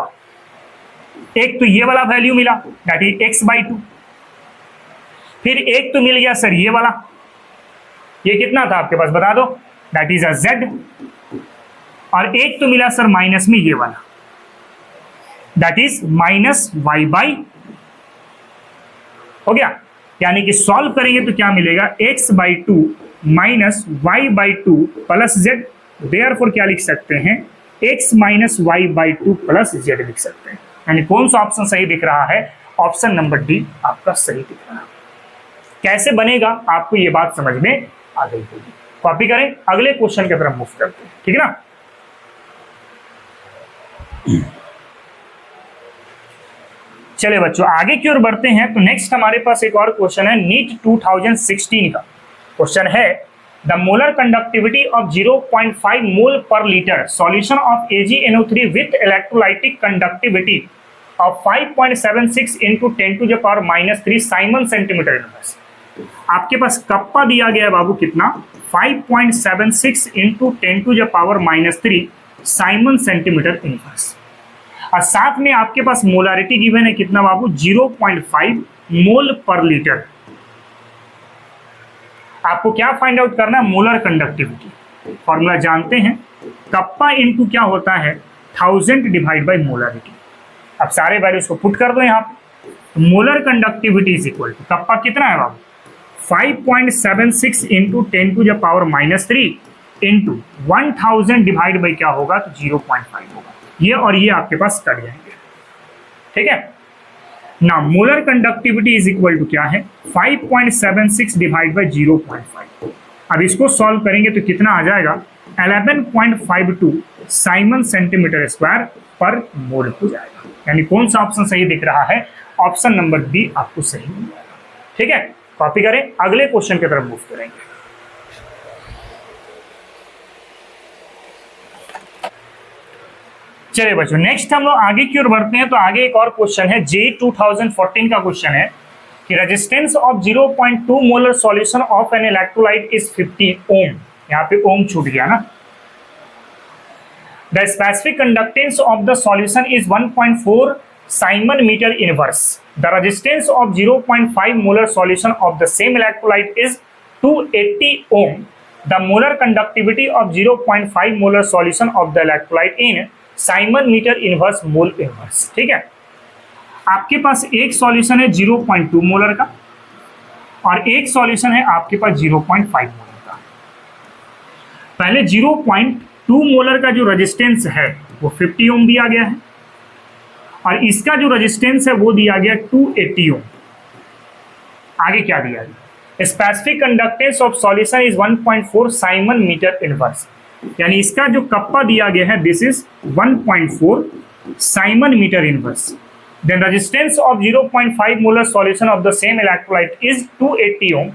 एक तो ये वाला वैल्यू मिला दैट इज x/2, फिर एक तो मिल गया सर ये वाला, ये कितना था आपके पास बता दो, दैट इज z, और एक तो मिला सर माइनस में ये वाला दैट इज माइनस y/, हो गया। यानी कि सॉल्व करेंगे तो क्या मिलेगा, x/2 minus y/2 plus z, therefore क्या लिख सकते हैं, x minus y/2 plus z लिख सकते हैं। यानी कौन सा ऑप्शन सही दिख रहा है, ऑप्शन नंबर डी आपका सही दिख रहा है। कैसे बनेगा आपको ये बात समझ में आ गई होगी। कॉपी करें, अगले क्वेश्चन की तरफ मूव करते हैं, ठीक है ना। चले बच्चों आगे की ओर बढ़ते हैं। तो नेक्स्ट हमारे पास एक और क्वेश्चन है, नीट 2016 का क्वेश्चन है, the molar conductivity of 0.5 mole per litre solution of AgNO3 with electrolytic conductivity of 5.76 into 10⁻³ Simon centimetre inverse. आपके पास कप्पा दिया गया है बाबू कितना, 5.76 इंटू 10⁻³ साइमन सेंटीमीटर इनवर्स, और साथ में आपके पास मोलारिटी गिवन है कितना बाबू, 0.5 मोल पर लीटर। आपको क्या फाइंड आउट करना है, मोलर कंडक्टिविटी। फॉर्मूला जानते हैं, कप्पा इंटू क्या होता है 1000 डिवाइड बाय मोलारिटी। अब सारे वैल्यूज को पुट कर दो यहाँ पे, molar conductivity is equal to, kappa कितना है बाबू 5.76 इंटू 10⁻³ इंटू 1000 डिवाइड बाई क्या होगा तो 0.5 होगा, ये और ये आपके पास कट जाएंगे, ठीक है ना। Molar conductivity is equal to क्या है 5.76 डिवाइड बाई 0.5। अब इसको सॉल्व करेंगे तो कितना आ जाएगा 11.52 Simon centimetre square per mole हो जाएगा। यानी कौन सा ऑप्शन सही दिख रहा है, ऑप्शन नंबर बी आपको सही मिल जाएगा, ठीक है। कॉपी करें, अगले क्वेश्चन की तरफ मूव करेंगे। चलिए बच्चों नेक्स्ट हम लोग आगे की ओर बढ़ते हैं। तो आगे एक और क्वेश्चन है, JEE 2014 का क्वेश्चन है कि resistance of 0.2 molar solution of an electrolyte is 50 ohm. यहाँ पे ओम छूट गया ना। The specific conductance of the solution is 1.4 siemens metre inverse. The resistance of 0.5 molar solution of the same electrolyte is 280 ohm. The molar conductivity of 0.5 molar solution of the electrolyte in siemens metre inverse mole inverse, ठीक है। आपके पास एक सॉल्यूशन है 0.2 मोलर का और एक सॉल्यूशन है आपके पास 0.5 मोलर का। पहले 0.2 मोलर का जो रेजिस्टेंस है वो 50 ओम दिया गया है और इसका जो रेजिस्टेंस है वो दिया गया 280 ओम। आगे क्या दिया गया, specific conductance of solution is 1.4 siemens metre inverse. यानी इसका जो कप्पा दिया गया है this is 1.4 siemens metre inverse. Then resistance of 0.5 molar solution of the same electrolyte is 280 ohm.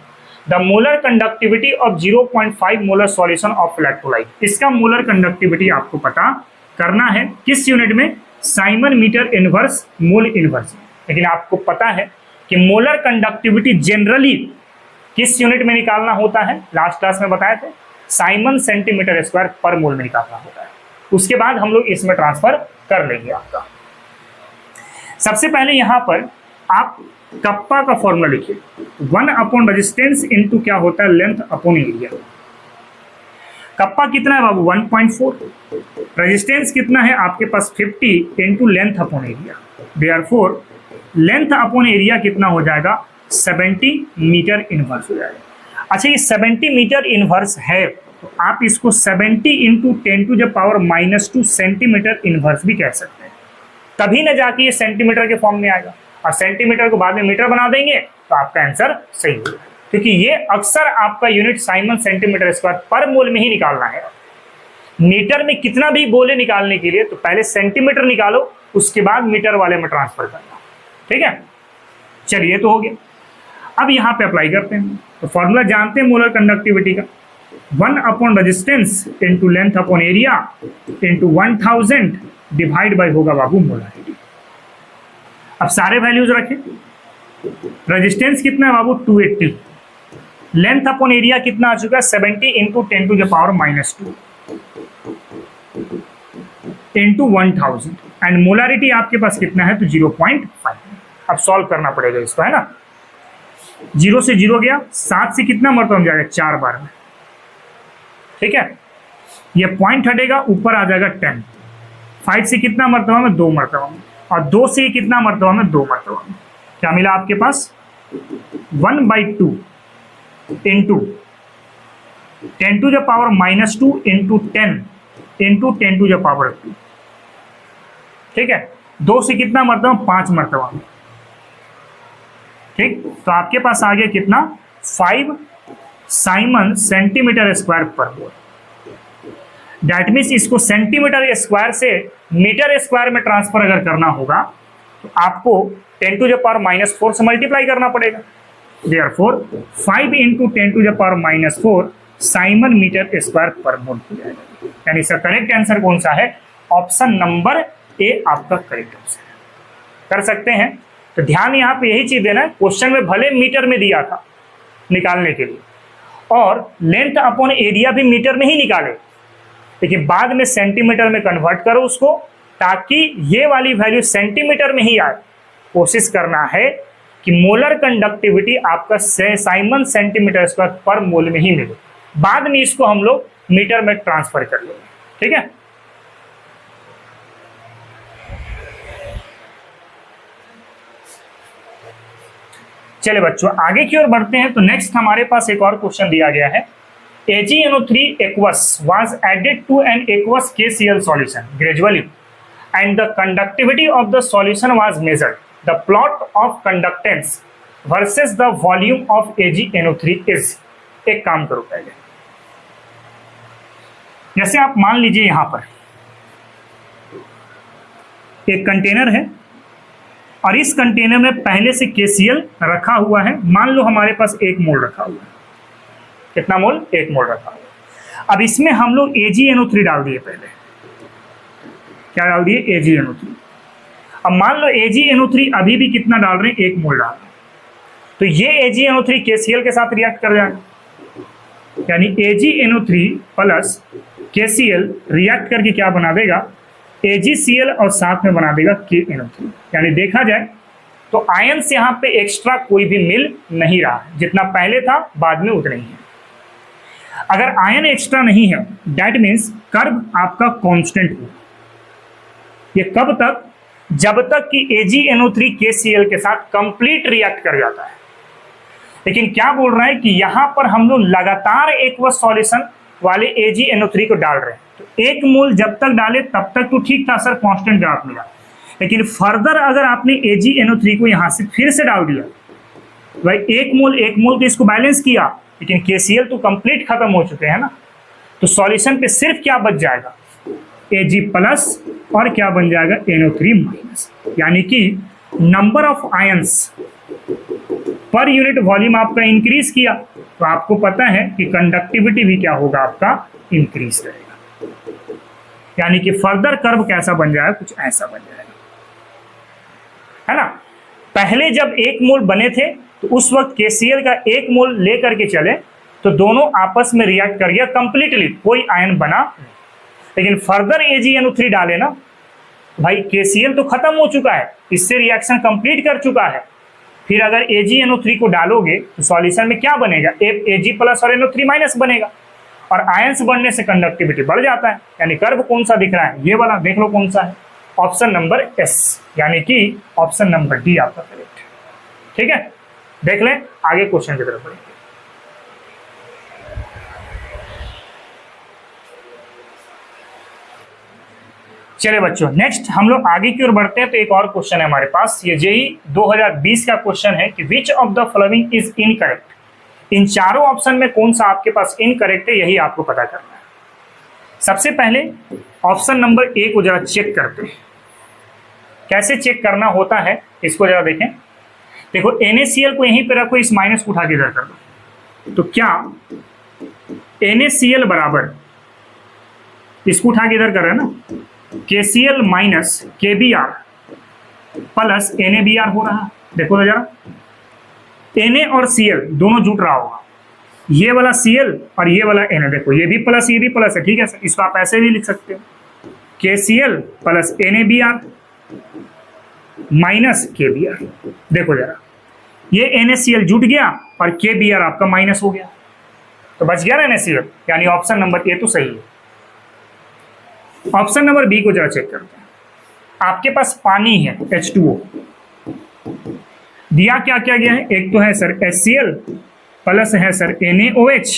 The molar conductivity of 0.5 molar solution of electrolyte, इसका मोलर कंडक्टिविटी आपको पता करना है किस यूनिट में, siemens metre inverse mole inverse. लेकिन आपको पता है कि मोलर कंडक्टिविटी जनरली किस यूनिट में निकालना होता है, लास्ट क्लास में बताए थे, साइमन सेंटीमीटर स्क्वायर पर मोल में निकालना होता है। उसके बाद हम लोग इसमें ट्रांसफर कर लेंगे आपका। सबसे पहले यहां पर आप कप्पा का फॉर्मूला लिखिए, 1 अपॉन रेजिस्टेंस इंटू क्या होता है लेंथ अपॉन एरिया। कप्पा कितना है बाबू 1.4, रेजिस्टेंस कितना है आपके पास 50 into length upon area. Therefore length upon area कितना हो जाएगा 70 मीटर इनवर्स हो जाएगा। अच्छा ये 70 मीटर इनवर्स है तो आप इसको 70 इंटू 10⁻⁻² सेंटीमीटर इनवर्स भी कह सकते हैं। तभी ना जाके ये सेंटीमीटर के फॉर्म में आएगा, और सेंटीमीटर को बाद में मीटर बना देंगे तो आपका आंसर सही हो जाएगा। क्योंकि ये अक्सर आपका unit Simon centimetre square per मोल में ही निकालना है। मीटर में कितना भी बोले निकालने के लिए तो पहले सेंटीमीटर निकालो, उसके बाद मीटर वाले में ट्रांसफर करना। ठीक है, चलिए तो हो गया। अब यहाँ पे अप्लाई करते हैं, तो फॉर्मूला जानते हैं मोलर कंडक्टिविटी का, 1 upon resistance into length upon area into 1000 divide by होगा बाबू मोलारिटी। अब सारे वैल्यूज रखें। रेजिस्टेंस कितना है बाबू 280, लेंथ अपॉन एरिया कितना आ चुका है 70 इंटू 10⁻⁻² इंटू 1000 एंड मोलारिटी आपके पास कितना है तो 0.5। अब सॉल्व करना पड़ेगा इसको, है ना। 0 से 0 गया, 7 से कितना मरतबा जाएगा 4 बार में। ठीक है, ये पॉइंट हटेगा, ऊपर आ जाएगा 10। 5 से कितना मरतबा में 2 मरतबा में, और 2 से कितना मरतबा में 2 मरतबा में। क्या मिला आपके पास 1/2 इंटू 10⁻² इंटू 10 इंटू 10⁻²। ठीक है, 2 से कितना मरतबा 5 मरतबा में। ठीक, तो आपके पास आ गया कितना 5 Simon centimetre square per mole. That means इसको सेंटीमीटर स्क्वायर से मीटर स्क्वायर में ट्रांसफर अगर करना होगा तो आपको 10⁻⁻4 से मल्टीप्लाई करना पड़ेगा। Therefore 5 into 10⁻⁻4 siemens metre square per mole हो जाएगा। यानी इसका करेक्ट आंसर कौन सा है, ऑप्शन नंबर ए आपका करेक्ट आंसर कर सकते हैं। तो ध्यान यहाँ पे यही चीज देना है, क्वेश्चन में भले मीटर में दिया था निकालने के लिए और लेंथ अपॉन एरिया भी मीटर में ही निकाले, लेकिन बाद में सेंटीमीटर में कन्वर्ट करो उसको, ताकि ये वाली वैल्यू सेंटीमीटर में ही आए। कोशिश करना है कि मोलर कंडक्टिविटी आपका साइमन सेंटीमीटर स्क्वायर पर मोल में ही मिले, बाद में इसको हम लोग मीटर में ट्रांसफर कर लेंगे। ठीक है, चलिए बच्चों आगे की ओर बढ़ते हैं। तो नेक्स्ट हमारे पास एक और क्वेश्चन दिया गया है, AgNO3 aqueous was added to an aqueous KCl solution gradually and the conductivity of the solution was measured. The plot of conductance versus the volume of AgNO3 is। एक काम करो पहले, जैसे आप मान लीजिए यहां पर एक कंटेनर है और इस कंटेनर में पहले से KCl रखा हुआ है। मान लो हमारे पास 1 मोल रखा हुआ है। कितना मोल, 1 मोल रखा हुआ। अब इसमें हम लोग AgNO3 डाल दिए। पहले क्या डाल दिए, AgNO3। अब मान लो AgNO3 अभी भी कितना डाल रहे हैं, 1 मोल डाल रहे हैं, तो ये AgNO3 KCl के साथ रिएक्ट कर जाएगा। यानी AgNO3 प्लस KCl रिएक्ट करके क्या बना देगा, AgCl, और साथ में बना देगा KNO3। यानी देखा जाए तो आयंस यहाँ पे एक्स्ट्रा कोई भी मिल नहीं रहा है, जितना पहले था बाद में उतना ही है। अगर आयन एक्स्ट्रा नहीं है दैट मीन्स कर्व आपका कांस्टेंट होगा। ये कब तक, जब तक कि AgNO3 KCl के साथ कंप्लीट रिएक्ट कर जाता है। लेकिन क्या बोल रहा है कि यहां पर हम लोग लगातार एक्वस सॉल्यूशन वाले AgNO3 को डाल रहे हैं, तो 1 मोल जब तक डाले तब तक तो ठीक था सर, कांस्टेंट ग्राफ मिला। लेकिन फर्दर अगर आपने AgNO3 को यहां से फिर से डाल दिया, भाई 1 मोल तो इसको बैलेंस किया, लेकिन KCl तो कंप्लीट खत्म हो चुके हैं ना, तो सॉल्यूशन पे सिर्फ क्या बच जाएगा, Ag प्लस और क्या बन जाएगा, NO3 माइनस। यानी कि number of ions per unit volume आपका इंक्रीज किया, तो आपको पता है कि कंडक्टिविटी भी क्या होगा, आपका इंक्रीज करेगा। यानी कि फर्दर कर्व कैसा बन जाएगा, कुछ ऐसा बन जाएगा, है ना। पहले जब 1 मोल बने थे तो उस वक्त KCl का 1 मोल लेकर के चले तो दोनों आपस में रिएक्ट कर गया कंप्लीटली, कोई आयन बना। लेकिन फर्दर AgNO3 डाले ना, भाई KCl तो खत्म हो चुका है, इससे रिएक्शन कंप्लीट कर चुका है। फिर अगर AgNO3 को डालोगे तो सॉल्यूशन में क्या बनेगा, Ag प्लस और NO3 माइनस बनेगा, और आयंस बढ़ने से कंडक्टिविटी बढ़ जाता है। यानी कर्व कौन सा दिख रहा है, ये वाला देख लो कौन सा है, ऑप्शन नंबर S, यानी कि ऑप्शन नंबर डी आपका करेक्ट है। ठीक है, देख लें आगे क्वेश्चन की तरफ बढ़ेंगे। चलिए बच्चों नेक्स्ट हम लोग आगे की ओर बढ़ते हैं। तो एक और क्वेश्चन है हमारे पास, ये JEE 2020 का क्वेश्चन है कि which of the following is incorrect, इन चारों ऑप्शन में कौन सा आपके पास इनकरेक्ट है यही आपको पता करना है। सबसे पहले ऑप्शन नंबर ए को जरा चेक करते हैं। कैसे चेक करना होता है इसको जरा देखें। देखो NaCl को यहीं पे रखो, इस माइनस को उठा के इधर कर दो, तो क्या NaCl बराबर, इसको उठा के इधर कर रहे हैं ना, KCl minus KBr plus NaBr हो रहा है। देखो तो जरा, Na और Cl दोनों जुट रहा होगा, ये वाला Cl और ये वाला Na, देखो ये भी प्लस ये भी प्लस है, ठीक है सर। इसको आप ऐसे भी लिख सकते हो, KCl plus NaBr minus KBr। देखो जरा, ये NaCl जुट गया और KBr आपका माइनस हो गया, तो बच गया ना NaCl, यानी ऑप्शन नंबर ए तो सही है। ऑप्शन नंबर बी को जरा चेक करते हैं। आपके पास पानी है H2O, दिया क्या क्या गया है, एक तो है सर HCl प्लस है सर NaOH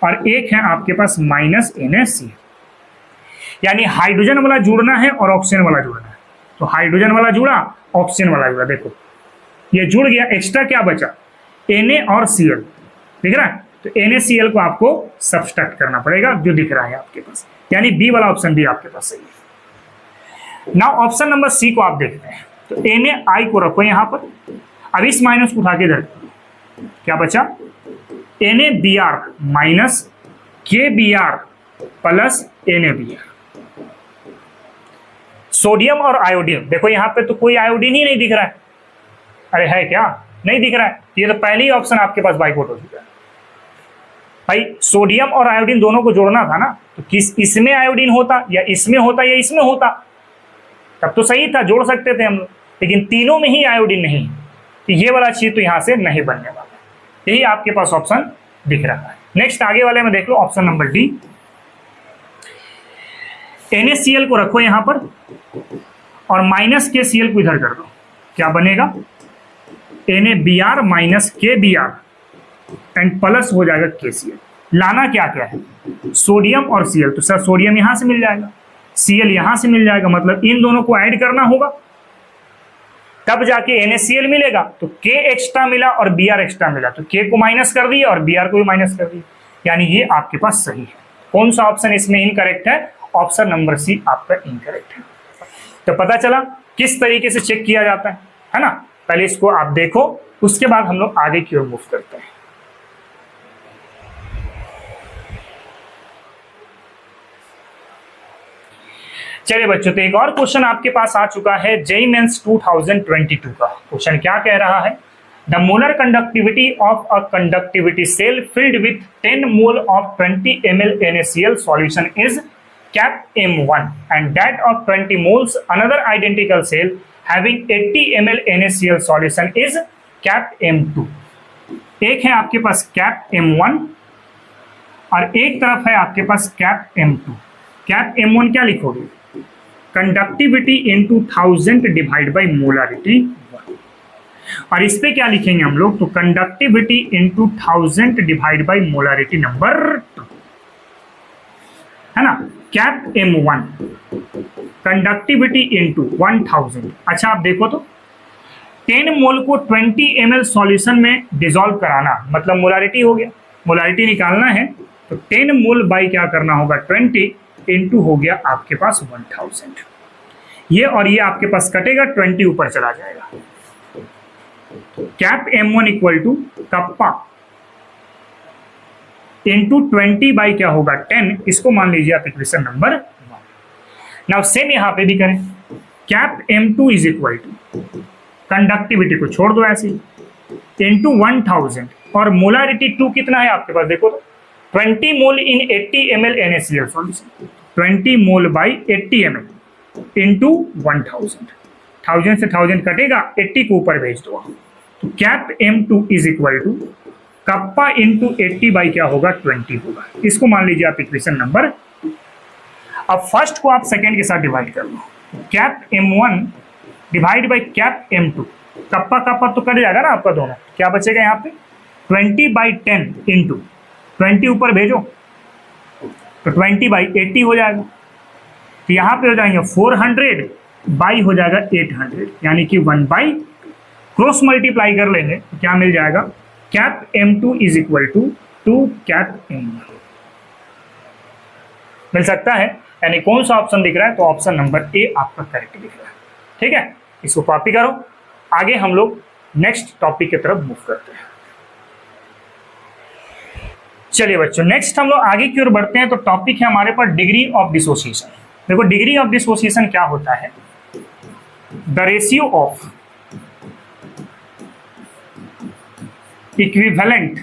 और एक है आपके पास माइनस NaCl, यानी हाइड्रोजन वाला जुड़ना है और ऑक्सीजन वाला जुड़ना है। तो हाइड्रोजन वाला जुड़ा, ऑक्सीजन वाला जुड़ा, देखो ये जुड़ गया, एक्स्ट्रा क्या बचा, Na और Cl, दिख रहा है। तो NaCl को आपको सब्सट्रैक्ट करना पड़ेगा, जो दिख रहा है आपके पास, यानी बी वाला ऑप्शन भी आपके पास सही है। नाउ ऑप्शन नंबर सी को आप देखते हैं, तो NaI को रखो यहां पर, अब इस माइनस को उठा के इधर, क्या बचा, NaBr minus KBr plus NaBr। Sodium और आयोडीन, देखो यहां पे तो कोई आयोडीन ही नहीं दिख रहा है, अरे है क्या, नहीं दिख रहा है, ये तो पहले ही ऑप्शन आपके पास बाइकआउट हो चुका है। भाई सोडियम और आयोडीन दोनों को जोड़ना था ना, तो किस इसमें आयोडीन होता या इसमें होता या इसमें होता, तब तो सही था, जोड़ सकते थे हम लोग, लेकिन तीनों में ही आयोडीन नहीं, तो ये वाला चीज तो यहां से नहीं बनने वाला, यही आपके पास ऑप्शन दिख रहा है। नेक्स्ट आगे वाले में देख लो, ऑप्शन नंबर डी, NaCl को रखो यहां पर और माइनस KCl को इधर कर दो, क्या बनेगा, NaBr minus KBr and plus हो जाएगा KCl। लाना क्या क्या है, सोडियम और Cl, तो सर सोडियम यहां से मिल जाएगा, Cl यहां से मिल जाएगा, मतलब इन दोनों को ऐड करना होगा, तब जाके NaCl मिलेगा। तो K एक्स्ट्रा मिला और Br एक्स्ट्रा मिला, तो K को माइनस कर दिया और Br को भी माइनस कर दिया, यानी ये आपके पास सही है। कौन सा ऑप्शन इसमें इनकरेक्ट है, ऑप्शन नंबर सी आपका इनकरेक्ट है। तो पता चला किस तरीके से चेक किया जाता है ना। पहले इसको आप देखो, उसके बाद हम लोग आगे की ओर मूव करते हैं। चलिए बच्चों, तो एक और क्वेश्चन आपके पास आ चुका है जेईई मेंस 2022 का। क्वेश्चन क्या कह रहा है, the molar conductivity of a conductivity cell filled with 10 mole of 20 ml NaCl solution is cap M1 and that of 20 moles another identical cell having 80 ml NaCl solution is cap M2। एक है आपके पास cap M1 और एक तरफ है आपके पास cap M2। cap M1 क्या लिखोगे, conductivity into 1000 divide by molarity 1, और इस पे क्या लिखेंगे हम लोग, तो conductivity into 1000 divide by molarity number 2, है ना। Cap M1 conductivity into 1000। अच्छा आप देखो तो 10 मोल को 20 ml सॉल्यूशन में डिसॉल्व कराना, मतलब मोलारिटी हो गया, मोलारिटी निकालना है तो 10 मोल बाई क्या करना होगा 20 इनटू हो गया आपके पास 1000। ये और ये आपके पास कटेगा, 20 ऊपर चला जाएगा। Cap M1 equal to kappa into 20 by क्या होगा 10, इसको मान लीजिए आप इक्वेशन नंबर 1। नाउ सेम यहां पे भी करें, cap M2 is equal to, conductivity को छोड़ दो ऐसे इंटू 1000 और मोलारिटी 2 कितना है आपके पास, देखो तो 20 मोल इन 80 ml NaCl solution, 20 mole by 80 ml into 1000, 1000 से 1000 कटेगा, 80 को ऊपर भेज दो, तो cap M2 is equal to kappa into 80 by क्या होगा 20 होगा। इसको मान लीजिए आप इक्वेशन नंबर 2। अब फर्स्ट को आप सेकेंड के साथ डिवाइड कर लो, cap M1 divide by cap M2, kappa kappa तो कट जाएगा ना आपका दोनों, क्या बचेगा यहाँ पे 20 बाई 10 इंटू 20 ऊपर भेजो तो 20 बाई 80 हो जाएगा, तो यहाँ पे हो जाएंगे 400 बाई हो जाएगा 800, यानी कि 1 बाई क्रॉस मल्टीप्लाई कर लेंगे तो क्या मिल जाएगा cap M2 is equal to 2 cap M1 मिल सकता है। यानी कौन सा ऑप्शन दिख रहा है? तो ऑप्शन नंबर ए आपका करेक्ट दिख रहा है। ठीक है, इसको कॉपी करो। आगे हम लोग नेक्स्ट टॉपिक की तरफ मूव करते हैं। चलिए बच्चों, नेक्स्ट हम लोग आगे की ओर बढ़ते हैं। तो टॉपिक है हमारे पास डिग्री ऑफ डिसोसिएशन। देखो, डिग्री ऑफ डिसोसिएशन क्या होता है? द रेशियो ऑफ इक्विवेलेंट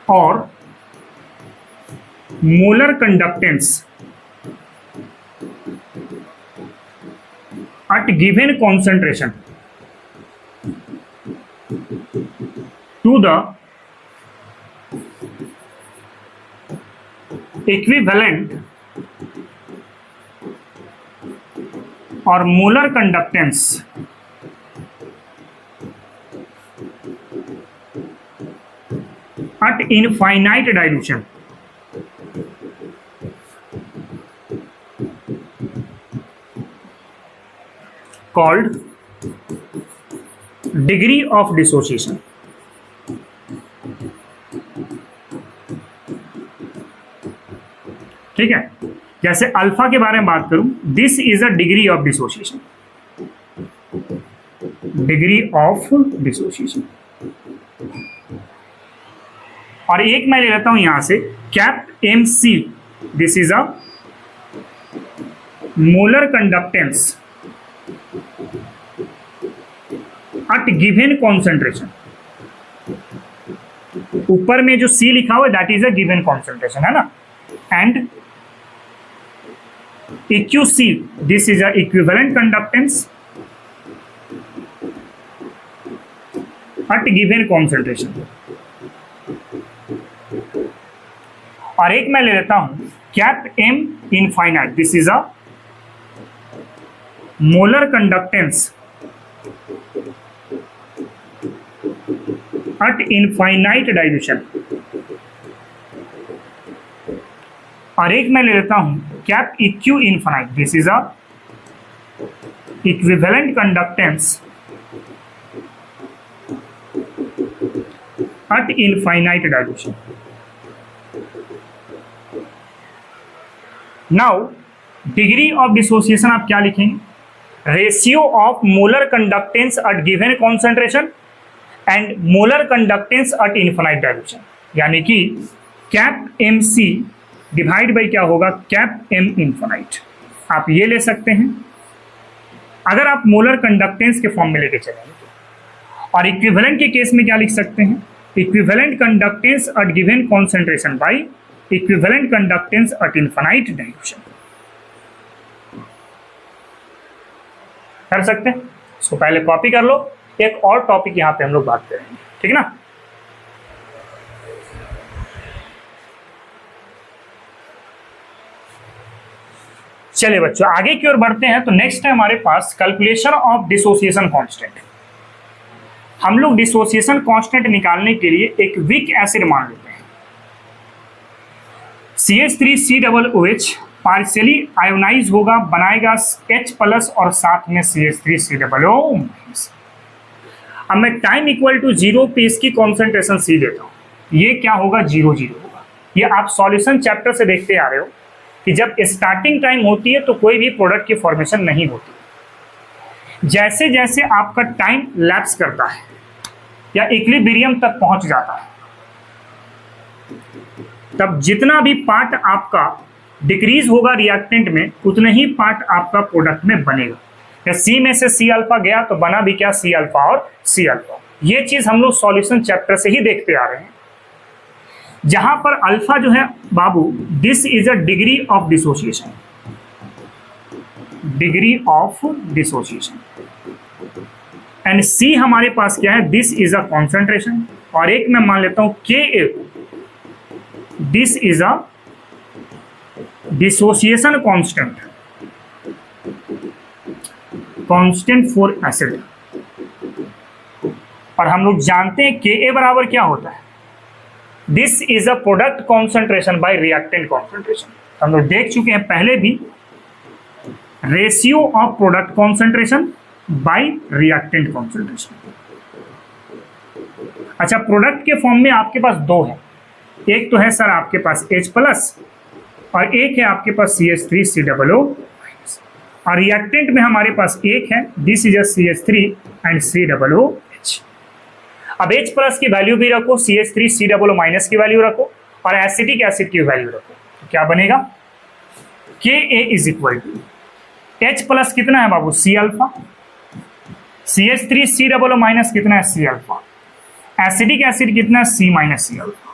और molar conductance at given concentration to the equivalent or molar conductance at infinite dilution called degree of dissociation। ठीक है, जैसे अल्फा के बारे में बात करूं, this is a degree of dissociation, degree of dissociation. और एक मैं ले लेता हूं यहां से cap MC, this is a molar conductance at given concentration। ऊपर में जो C लिखा हुआ है that is a given concentration, है ना। And EQC, this is a equivalent conductance at given concentration। और एक मैं ले लेता हूं cap M infinite, this is a molar conductance at infinite dilution। और एक मैं ले लेता हूं cap EQ infinite, this is a equivalent conductance at infinite dilution। Now degree of dissociation आप क्या लिखेंगे? Ratio of molar conductance at given concentration and molar conductance at infinite dilution. यानी कि कैप MC डिवाइड बाई क्या होगा? Cap M infinite. आप ये ले सकते हैं अगर आप मोलर कंडक्टेंस के फॉर्म में लेके चलेंगे। और इक्विवेलेंट के केस में क्या लिख सकते हैं? Equivalent conductance at given concentration by equivalent conductance at infinite dilution. कर सकते हैं, इसको पहले कॉपी कर लो। एक और टॉपिक यहां पे हम लोग बात करेंगे, ठीक है ना। चलिए बच्चों, आगे की ओर बढ़ते हैं। तो नेक्स्ट है हमारे पास कैलकुलेशन ऑफ डिसोसिएशन कांस्टेंट। हम लोग डिसोसिएशन कांस्टेंट निकालने के लिए एक वीक एसिड मान लेते हैं। CH3COOH पार्शियली आयोनाइज होगा, बनाएगा H+ और साथ में CH3COO-। अब मैं टाइम इक्वल टू 0 पे इसकी कॉन्सेंट्रेशन C लेता हूँ, ये क्या होगा? 0 0 होगा। ये आप सॉल्यूशन चैप्टर से देखते आ रहे हो कि जब स्टार्टिंग टाइम होती है तो कोई भी प्रोडक्ट की फॉर्मेशन नहीं होती। जैसे जैसे आपका टाइम लैप्स करता है या इक्विलिब्रियम तक पहुंच जाता है, तब जितना भी पार्ट आपका डिक्रीज होगा रिएक्टेंट में, उतना ही पार्ट आपका प्रोडक्ट में बनेगा। या C में से C अल्फा गया तो बना भी क्या? C अल्फा और C अल्फा। ये चीज हम लोग सॉल्यूशन चैप्टर से ही देखते आ रहे हैं। जहां पर अल्फा जो है बाबू, this is a degree of dissociation, degree of dissociation. And C हमारे पास क्या है? This is a concentration. और एक मैं मान लेता हूं Ka, this is a dissociation constant, constant for acid. और हम लोग जानते हैं Ka बराबर क्या होता है? This is a product concentration bye reactant concentration. हम लोग देख चुके हैं पहले भी, ratio of product concentration bye reactant concentration. अच्छा, प्रोडक्ट के फॉर्म में आपके पास दो है, एक तो है सर आपके पास H+ और एक है आपके पास CH3COO और रिएक्टेंट में हमारे पास एक है, this is CH3 and COOH। अब H+ की वैल्यू भी रखो, CH3COO- की वैल्यू रखो और एसिटिक एसिड की वैल्यू रखो, तो क्या बनेगा? Ka is equal to H+ कितना है बाबू? C-अल्फा, CH3COO- कितना है? C-अल्फा, एसिडिक एसिड कितना है? C-C-अल्फा,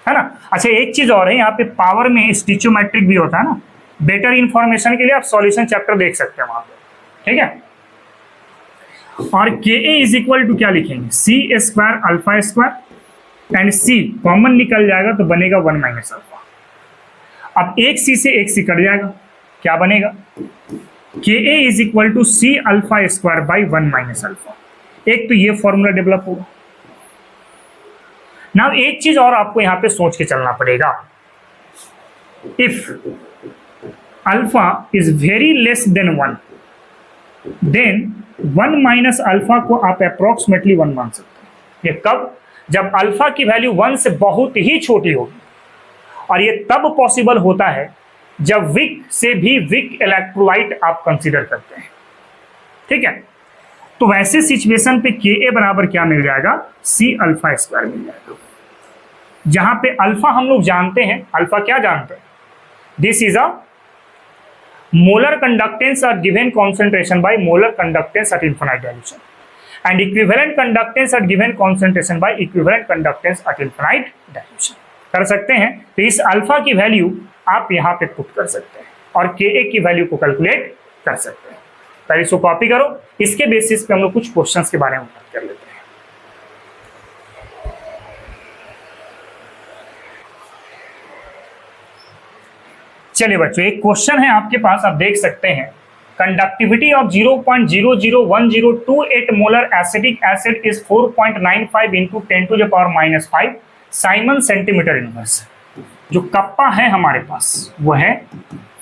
है ना। अच्छा, एक चीज और है, यहाँ पे पावर में स्टिचोमेट्रिक भी होता है ना। बेटर इंफॉर्मेशन के लिए आप सॉल्यूशन चैप्टर देख सकते हैं वहां पे, ठीक है। और Ka इज इक्वल टू क्या लिखेंगे? C² alpha square and C common निकल जाएगा तो बनेगा 1 - अल्फा। अब एक C से एक C कट जाएगा, क्या बनेगा? Ka इज इक्वल टू C-अल्फा² बाई 1 - अल्फा। एक तो ये फॉर्मूला डेवलप होगा ना। एक चीज और आपको यहां पे सोच के चलना पड़ेगा, if alpha is very less than 1 then 1 - alpha को आप अप्रोक्सीमेटली 1 मान सकते हैं। ये कब? जब अल्फा की वैल्यू 1 से बहुत ही छोटी होगी, और ये तब पॉसिबल होता है जब वीक से भी वीक इलेक्ट्रोलाइट आप कंसीडर करते हैं, ठीक है। तो वैसे सिचुएशन पे Ka बराबर क्या मिल जाएगा? C-अल्फा² मिल जाएगा, जहां पे अल्फा हम लोग जानते हैं। अल्फा क्या जानते हैं? This is a molar conductance at given concentration by molar conductance at infinite dilution and equivalent conductance at given concentration by equivalent conductance at infinite dilution। कर सकते हैं। तो इस अल्फा की वैल्यू आप यहाँ पे पुट कर सकते हैं और Ka की वैल्यू को कैलकुलेट कर सकते हैं। पहले इसको कॉपी करो, इसके बेसिस पे हम लोग कुछ क्वेश्चंस के बारे में बात कर लेते हैं। चलिए बच्चों, एक क्वेश्चन है आपके पास, आप देख सकते हैं। Conductivity of 0.00128 molar acidic acid is 4.95 into 10⁻⁻5 Simon centimetre inverse. जो कप्पा है हमारे पास वो है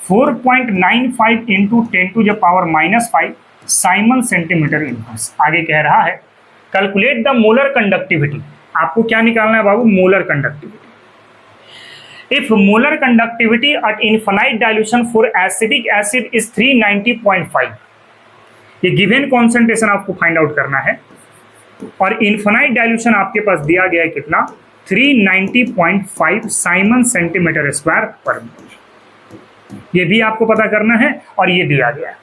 4.95 इंटू 10⁻⁻5 साइमन सेंटीमीटर इनवर्स। आगे कह रहा है कैलकुलेट द मोलर कंडक्टिविटी। आपको क्या निकालना है बाबू? Molar conductivity. If molar conductivity at infinite dilution for acidic acid is 390.5, ये गिवन कॉन्सेंट्रेशन आपको फाइंड आउट करना है और इन्फिनाइट डाइल्यूशन आपके पास दिया गया है कितना? 390.5 साइमन सेंटीमीटर स्क्वायर पर मोल। ये भी आपको पता करना है और ये दिया गया है।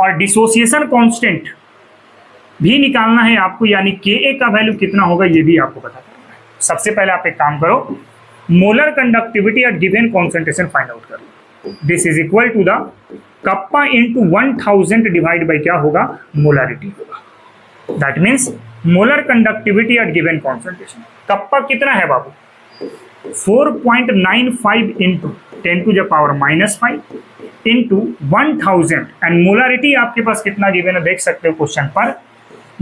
और डिसोसिएशन कांस्टेंट भी निकालना है आपको, यानी Ka का वैल्यू कितना होगा ये भी आपको पता करना है। सबसे पहले आप एक काम करो, molar conductivity at given concentration find out कर लो। This is equal to the kappa into 1000 divide by क्या होगा? मोलारिटी होगा। That means molar conductivity at given concentration. Kappa कितना है बाबू? 4.95 इंटू 10⁻⁻5 इंटू 1000 एंड मोलारिटी आपके पास कितना गिवन है देख सकते हो क्वेश्चन पर,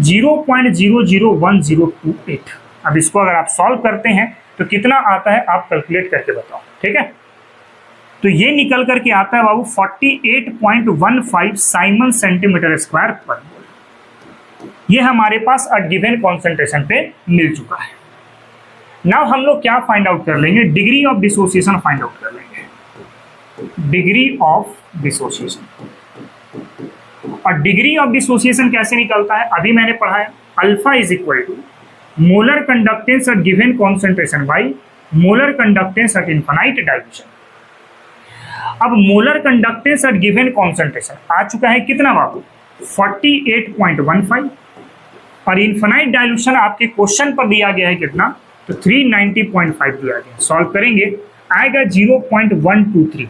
0.001028। अब इसको अगर आप सॉल्व करते हैं तो कितना आता है आप कैलकुलेट करके बताओ, ठीक है। तो ये निकल करके आता है बाबू 48.15 साइमन सेंटीमीटर स्क्वायर पर मोल। ये हमारे पास एट गिवन कॉन्सेंट्रेशन पे मिल चुका है। नाउ हम लोग क्या फाइंड आउट कर लेंगे? Degree of dissociation find out कर लेंगे। डिग्री ऑफ डिसोसिएशन, और डिग्री ऑफ डिसोसिएशन कैसे निकलता है अभी मैंने पढ़ा है। Alpha is equal to molar conductance at given concentration by molar conductance at infinite dilution. अब molar conductance at given concentration आ चुका है कितना बाबू? 48.15 और इनफाइनाइट डाइल्यूशन आपके क्वेश्चन पर दिया गया है कितना? तो 390.5 दिया गया। सॉल्व करेंगे आएगा 0.123।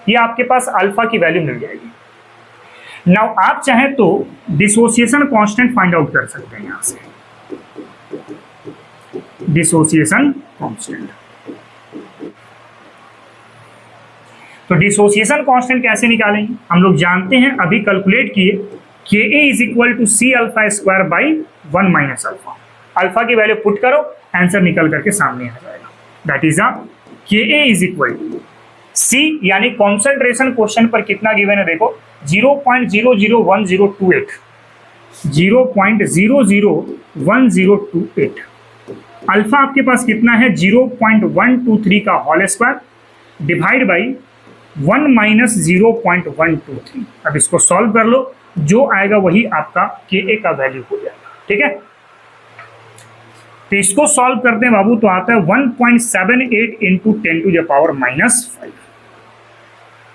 ये आपके पास अल्फा की वैल्यू मिल जाएगी। नाउ आप चाहें तो डिसोसिएशन कांस्टेंट फाइंड आउट कर सकते हैं यहां से। डिसोसिएशन कांस्टेंट, तो डिसोसिएशन कांस्टेंट कैसे निकालेंगे? हम लोग जानते हैं, अभी कैलकुलेट किए, Ka इज इक्वल टू C-अल्फा² बाई 1 - अल्फा। अल्फा की वैल्यू पुट करो, आंसर निकल करके सामने आ जाएगा। That is a Ka is equal to C, यानी कॉन्सेंट्रेशन क्वेश्चन पर कितना गिवन है देखो, 0.001028 0.001028। अल्फा आपके पास कितना है 0.123 का whole square divide by 1 minus 0.123। अब इसको सॉल्व कर लो, जो आएगा वही आपका के का वैल्यू हो जाएगा। ठीक है, तो इसको सॉल्व करते हैं बाबू, तो आता है 1.78 इंटू 10⁻⁻5।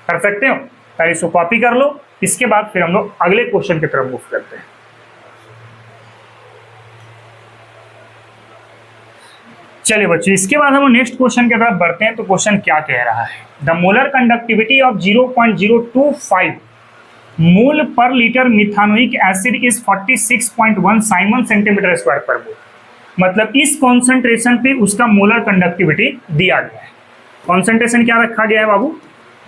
कर सकते हो, पहले इसको कॉपी कर लो, इसके बाद फिर हम लोग अगले क्वेश्चन की तरफ मूव करते हैं। चलिए बच्चों, इसके बाद हम नेक्स्ट क्वेश्चन की तरफ बढ़ते हैं। तो क्वेश्चन क्या कह रहा है, the molar conductivity of 0.025 mole per litre methanoic acid is 46.1 siemens centimetre square per mole. मतलब इस कॉन्सेंट्रेशन पे उसका मोलर कंडक्टिविटी दिया गया है। कॉन्सेंट्रेशन क्या रखा गया है बाबू,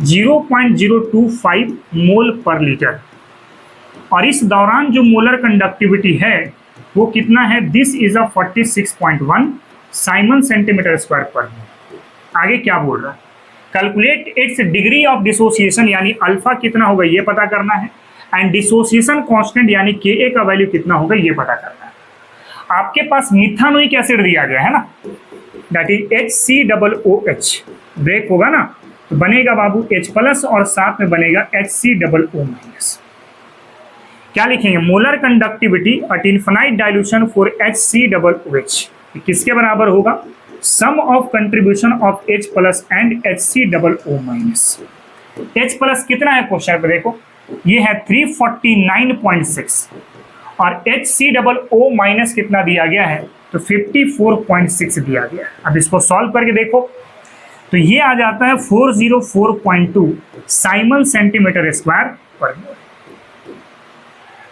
0.025 मोल पर लीटर, और इस दौरान जो मोलर कंडक्टिविटी है वो कितना है, this is a 46.1 siemens centimetre square per मोल। आगे क्या बोल रहा है, calculate its degree of dissociation, यानी अल्फा कितना होगा ये पता करना है, एंड डिसोसिएशन कांस्टेंट यानी के का वैल्यू कितना होगा ये पता करना है। आपके पास मिथानोइक एसिड दिया गया है ना, दैट इज HCOOH, ब्रेक होगा ना तो बनेगा बाबू H+ और साथ में बनेगा HCOO-। क्या लिखेंगे, molar conductivity at infinite dilution for HCOOH किसके बराबर होगा, sum of contribution of H+ and HCOO-। H+ कितना है क्वेश्चन पे देखो, ये है 349.6 और HCOO- कितना दिया गया है, तो 54.6 दिया गया है। अब इसको सॉल्व करके देखो तो ये आ जाता है 404.2 साइमन सेंटीमीटर स्क्वायर पर मोल।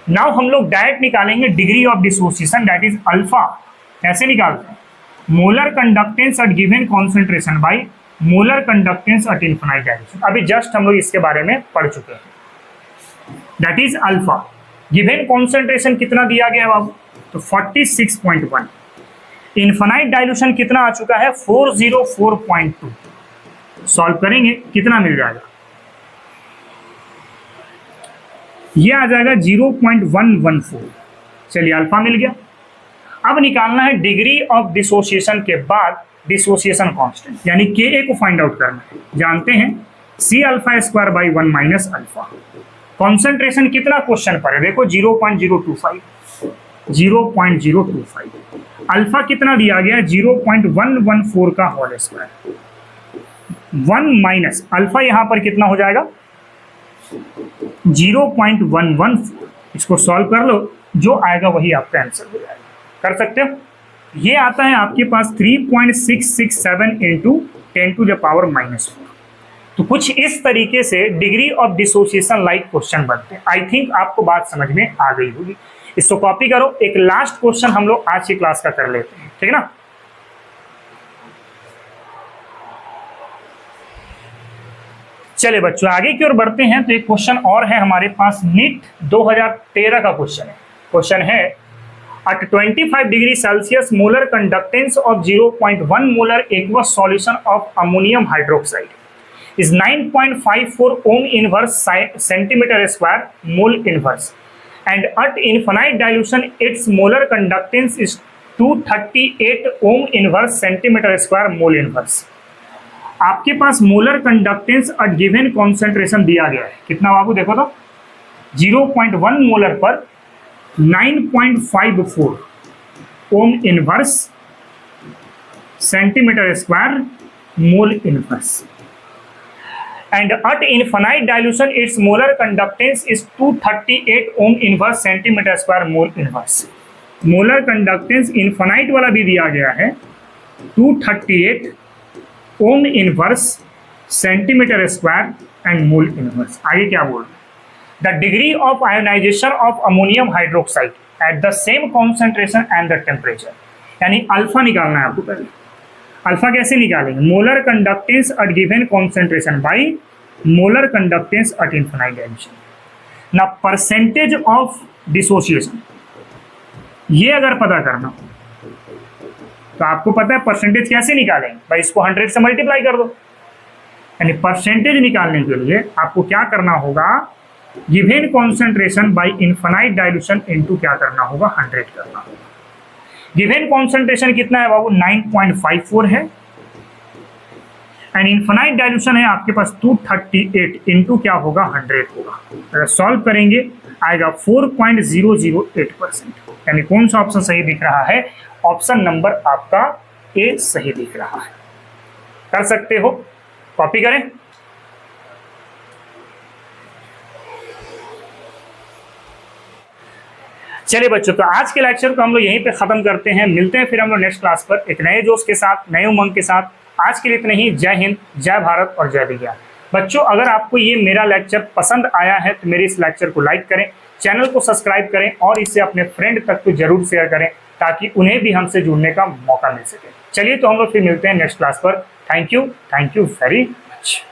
नाउ हम लोग डायरेक्ट निकालेंगे degree of dissociation, that is alpha. कैसे निकालते हैं, molar conductance at given concentration by molar conductance at infinite dilution. अभी जस्ट हम लोग इसके बारे में पढ़ चुके हैं, that is alpha. Given concentration कितना दिया गया है बाबू, तो 46.1। इनफाइनाइट डाइल्यूशन कितना आ चुका है, 404.2। सॉल्व करेंगे कितना मिल जाएगा, ये आ जाएगा 0.114। चलिए अल्फा मिल गया। अब निकालना है डिग्री ऑफ डिसोसिएशन के बाद डिसोसिएशन कांस्टेंट, यानी के को फाइंड आउट करना है। जानते हैं C⁴/1 माइनस अल्फा। कॉन्सेंट्रेशन कितना क्वेश्चन पर है, देखो 0.025। अल्फा कितना दिया गया है, 0.114 का होल स्क्वायर, 1 माइनस अल्फा यहां पर कितना हो जाएगा 0.114। इसको सॉल्व कर लो, जो आएगा वही आपका आंसर हो जाएगा। कर सकते हो, ये आता है आपके पास 3.667 इंटू 10⁻⁻⁴। तो कुछ इस तरीके से degree of dissociation like question बनते हैं। आई थिंक आपको बात समझ में आ गई होगी। इसको कॉपी करो। एक लास्ट क्वेश्चन हम लोग आज की क्लास का कर लेते हैं, ठीक है ना। चलिए बच्चों आगे की ओर बढ़ते हैं। तो एक क्वेश्चन और है हमारे पास, नीट 2013 का क्वेश्चन है। क्वेश्चन है at 25 degree Celsius molar conductance of 0.1 molar aqueous solution of ammonium hydroxide is 9.54 ohm inverse centimeter square mole inverse, and at infinite dilution its molar conductance is 238 ohm inverse centimeter square mole inverse। आपके पास molar conductance at given concentration दिया गया है, कितना बाबू देखो तो 0.1 मोलर पर 9.54 ओम inverse centimetre square mole inverse, and at infinite dilution its molar conductance is 238 ohm inverse centimeter square mole inverse। Molar conductance infinite वाला भी दिया गया है 238 ohm inverse centimetre square and mole inverse. आगे क्या बोल रहे हैं, the degree of ionisation of ammonium hydroxide at the same concentration and the temperature. यानी अल्फा निकालना है आपको पहले। अल्फा कैसे निकालेंगे, molar conductance at given concentration by molar conductance at infinite dilution. ना परसेंटेज ऑफ डिसोसिएशन, ये अगर पता करना हो तो आपको पता है परसेंटेज कैसे निकालेंगे भाई, इसको 100 से मल्टीप्लाई कर दो। यानी परसेंटेज निकालने के लिए आपको क्या करना होगा, given concentration bye infinite dilution into क्या करना होगा, 100 करना होगा। गिवन कॉन्सेंट्रेशन कितना है बाबू, 9.54 है, एंड इनफाइनाइट डाइल्यूशन है आपके पास 238 इनटू क्या होगा, 100 होगा। अगर सॉल्व करेंगे आएगा 4.008%। यानी कौन सा ऑप्शन सही दिख रहा है, ऑप्शन नंबर आपका ए सही दिख रहा है। कर सकते हो, कॉपी करें। चलिए बच्चों, तो आज के लेक्चर को हम लोग यहीं पे खत्म करते हैं। मिलते हैं फिर हम लोग नेक्स्ट क्लास पर एक नए जोश के साथ, नए उमंग के साथ। आज के लिए इतना ही। जय हिंद, जय भारत और जय विज्ञान। बच्चों, अगर आपको ये मेरा लेक्चर पसंद आया है तो मेरे इस लेक्चर को लाइक करें, चैनल को सब्सक्राइब करें और इसे अपने फ्रेंड तक तो जरूर शेयर करें ताकि उन्हें भी हमसे जुड़ने का मौका मिल सके। चलिए, तो हम लोग फिर मिलते हैं नेक्स्ट क्लास पर। Thank you very much.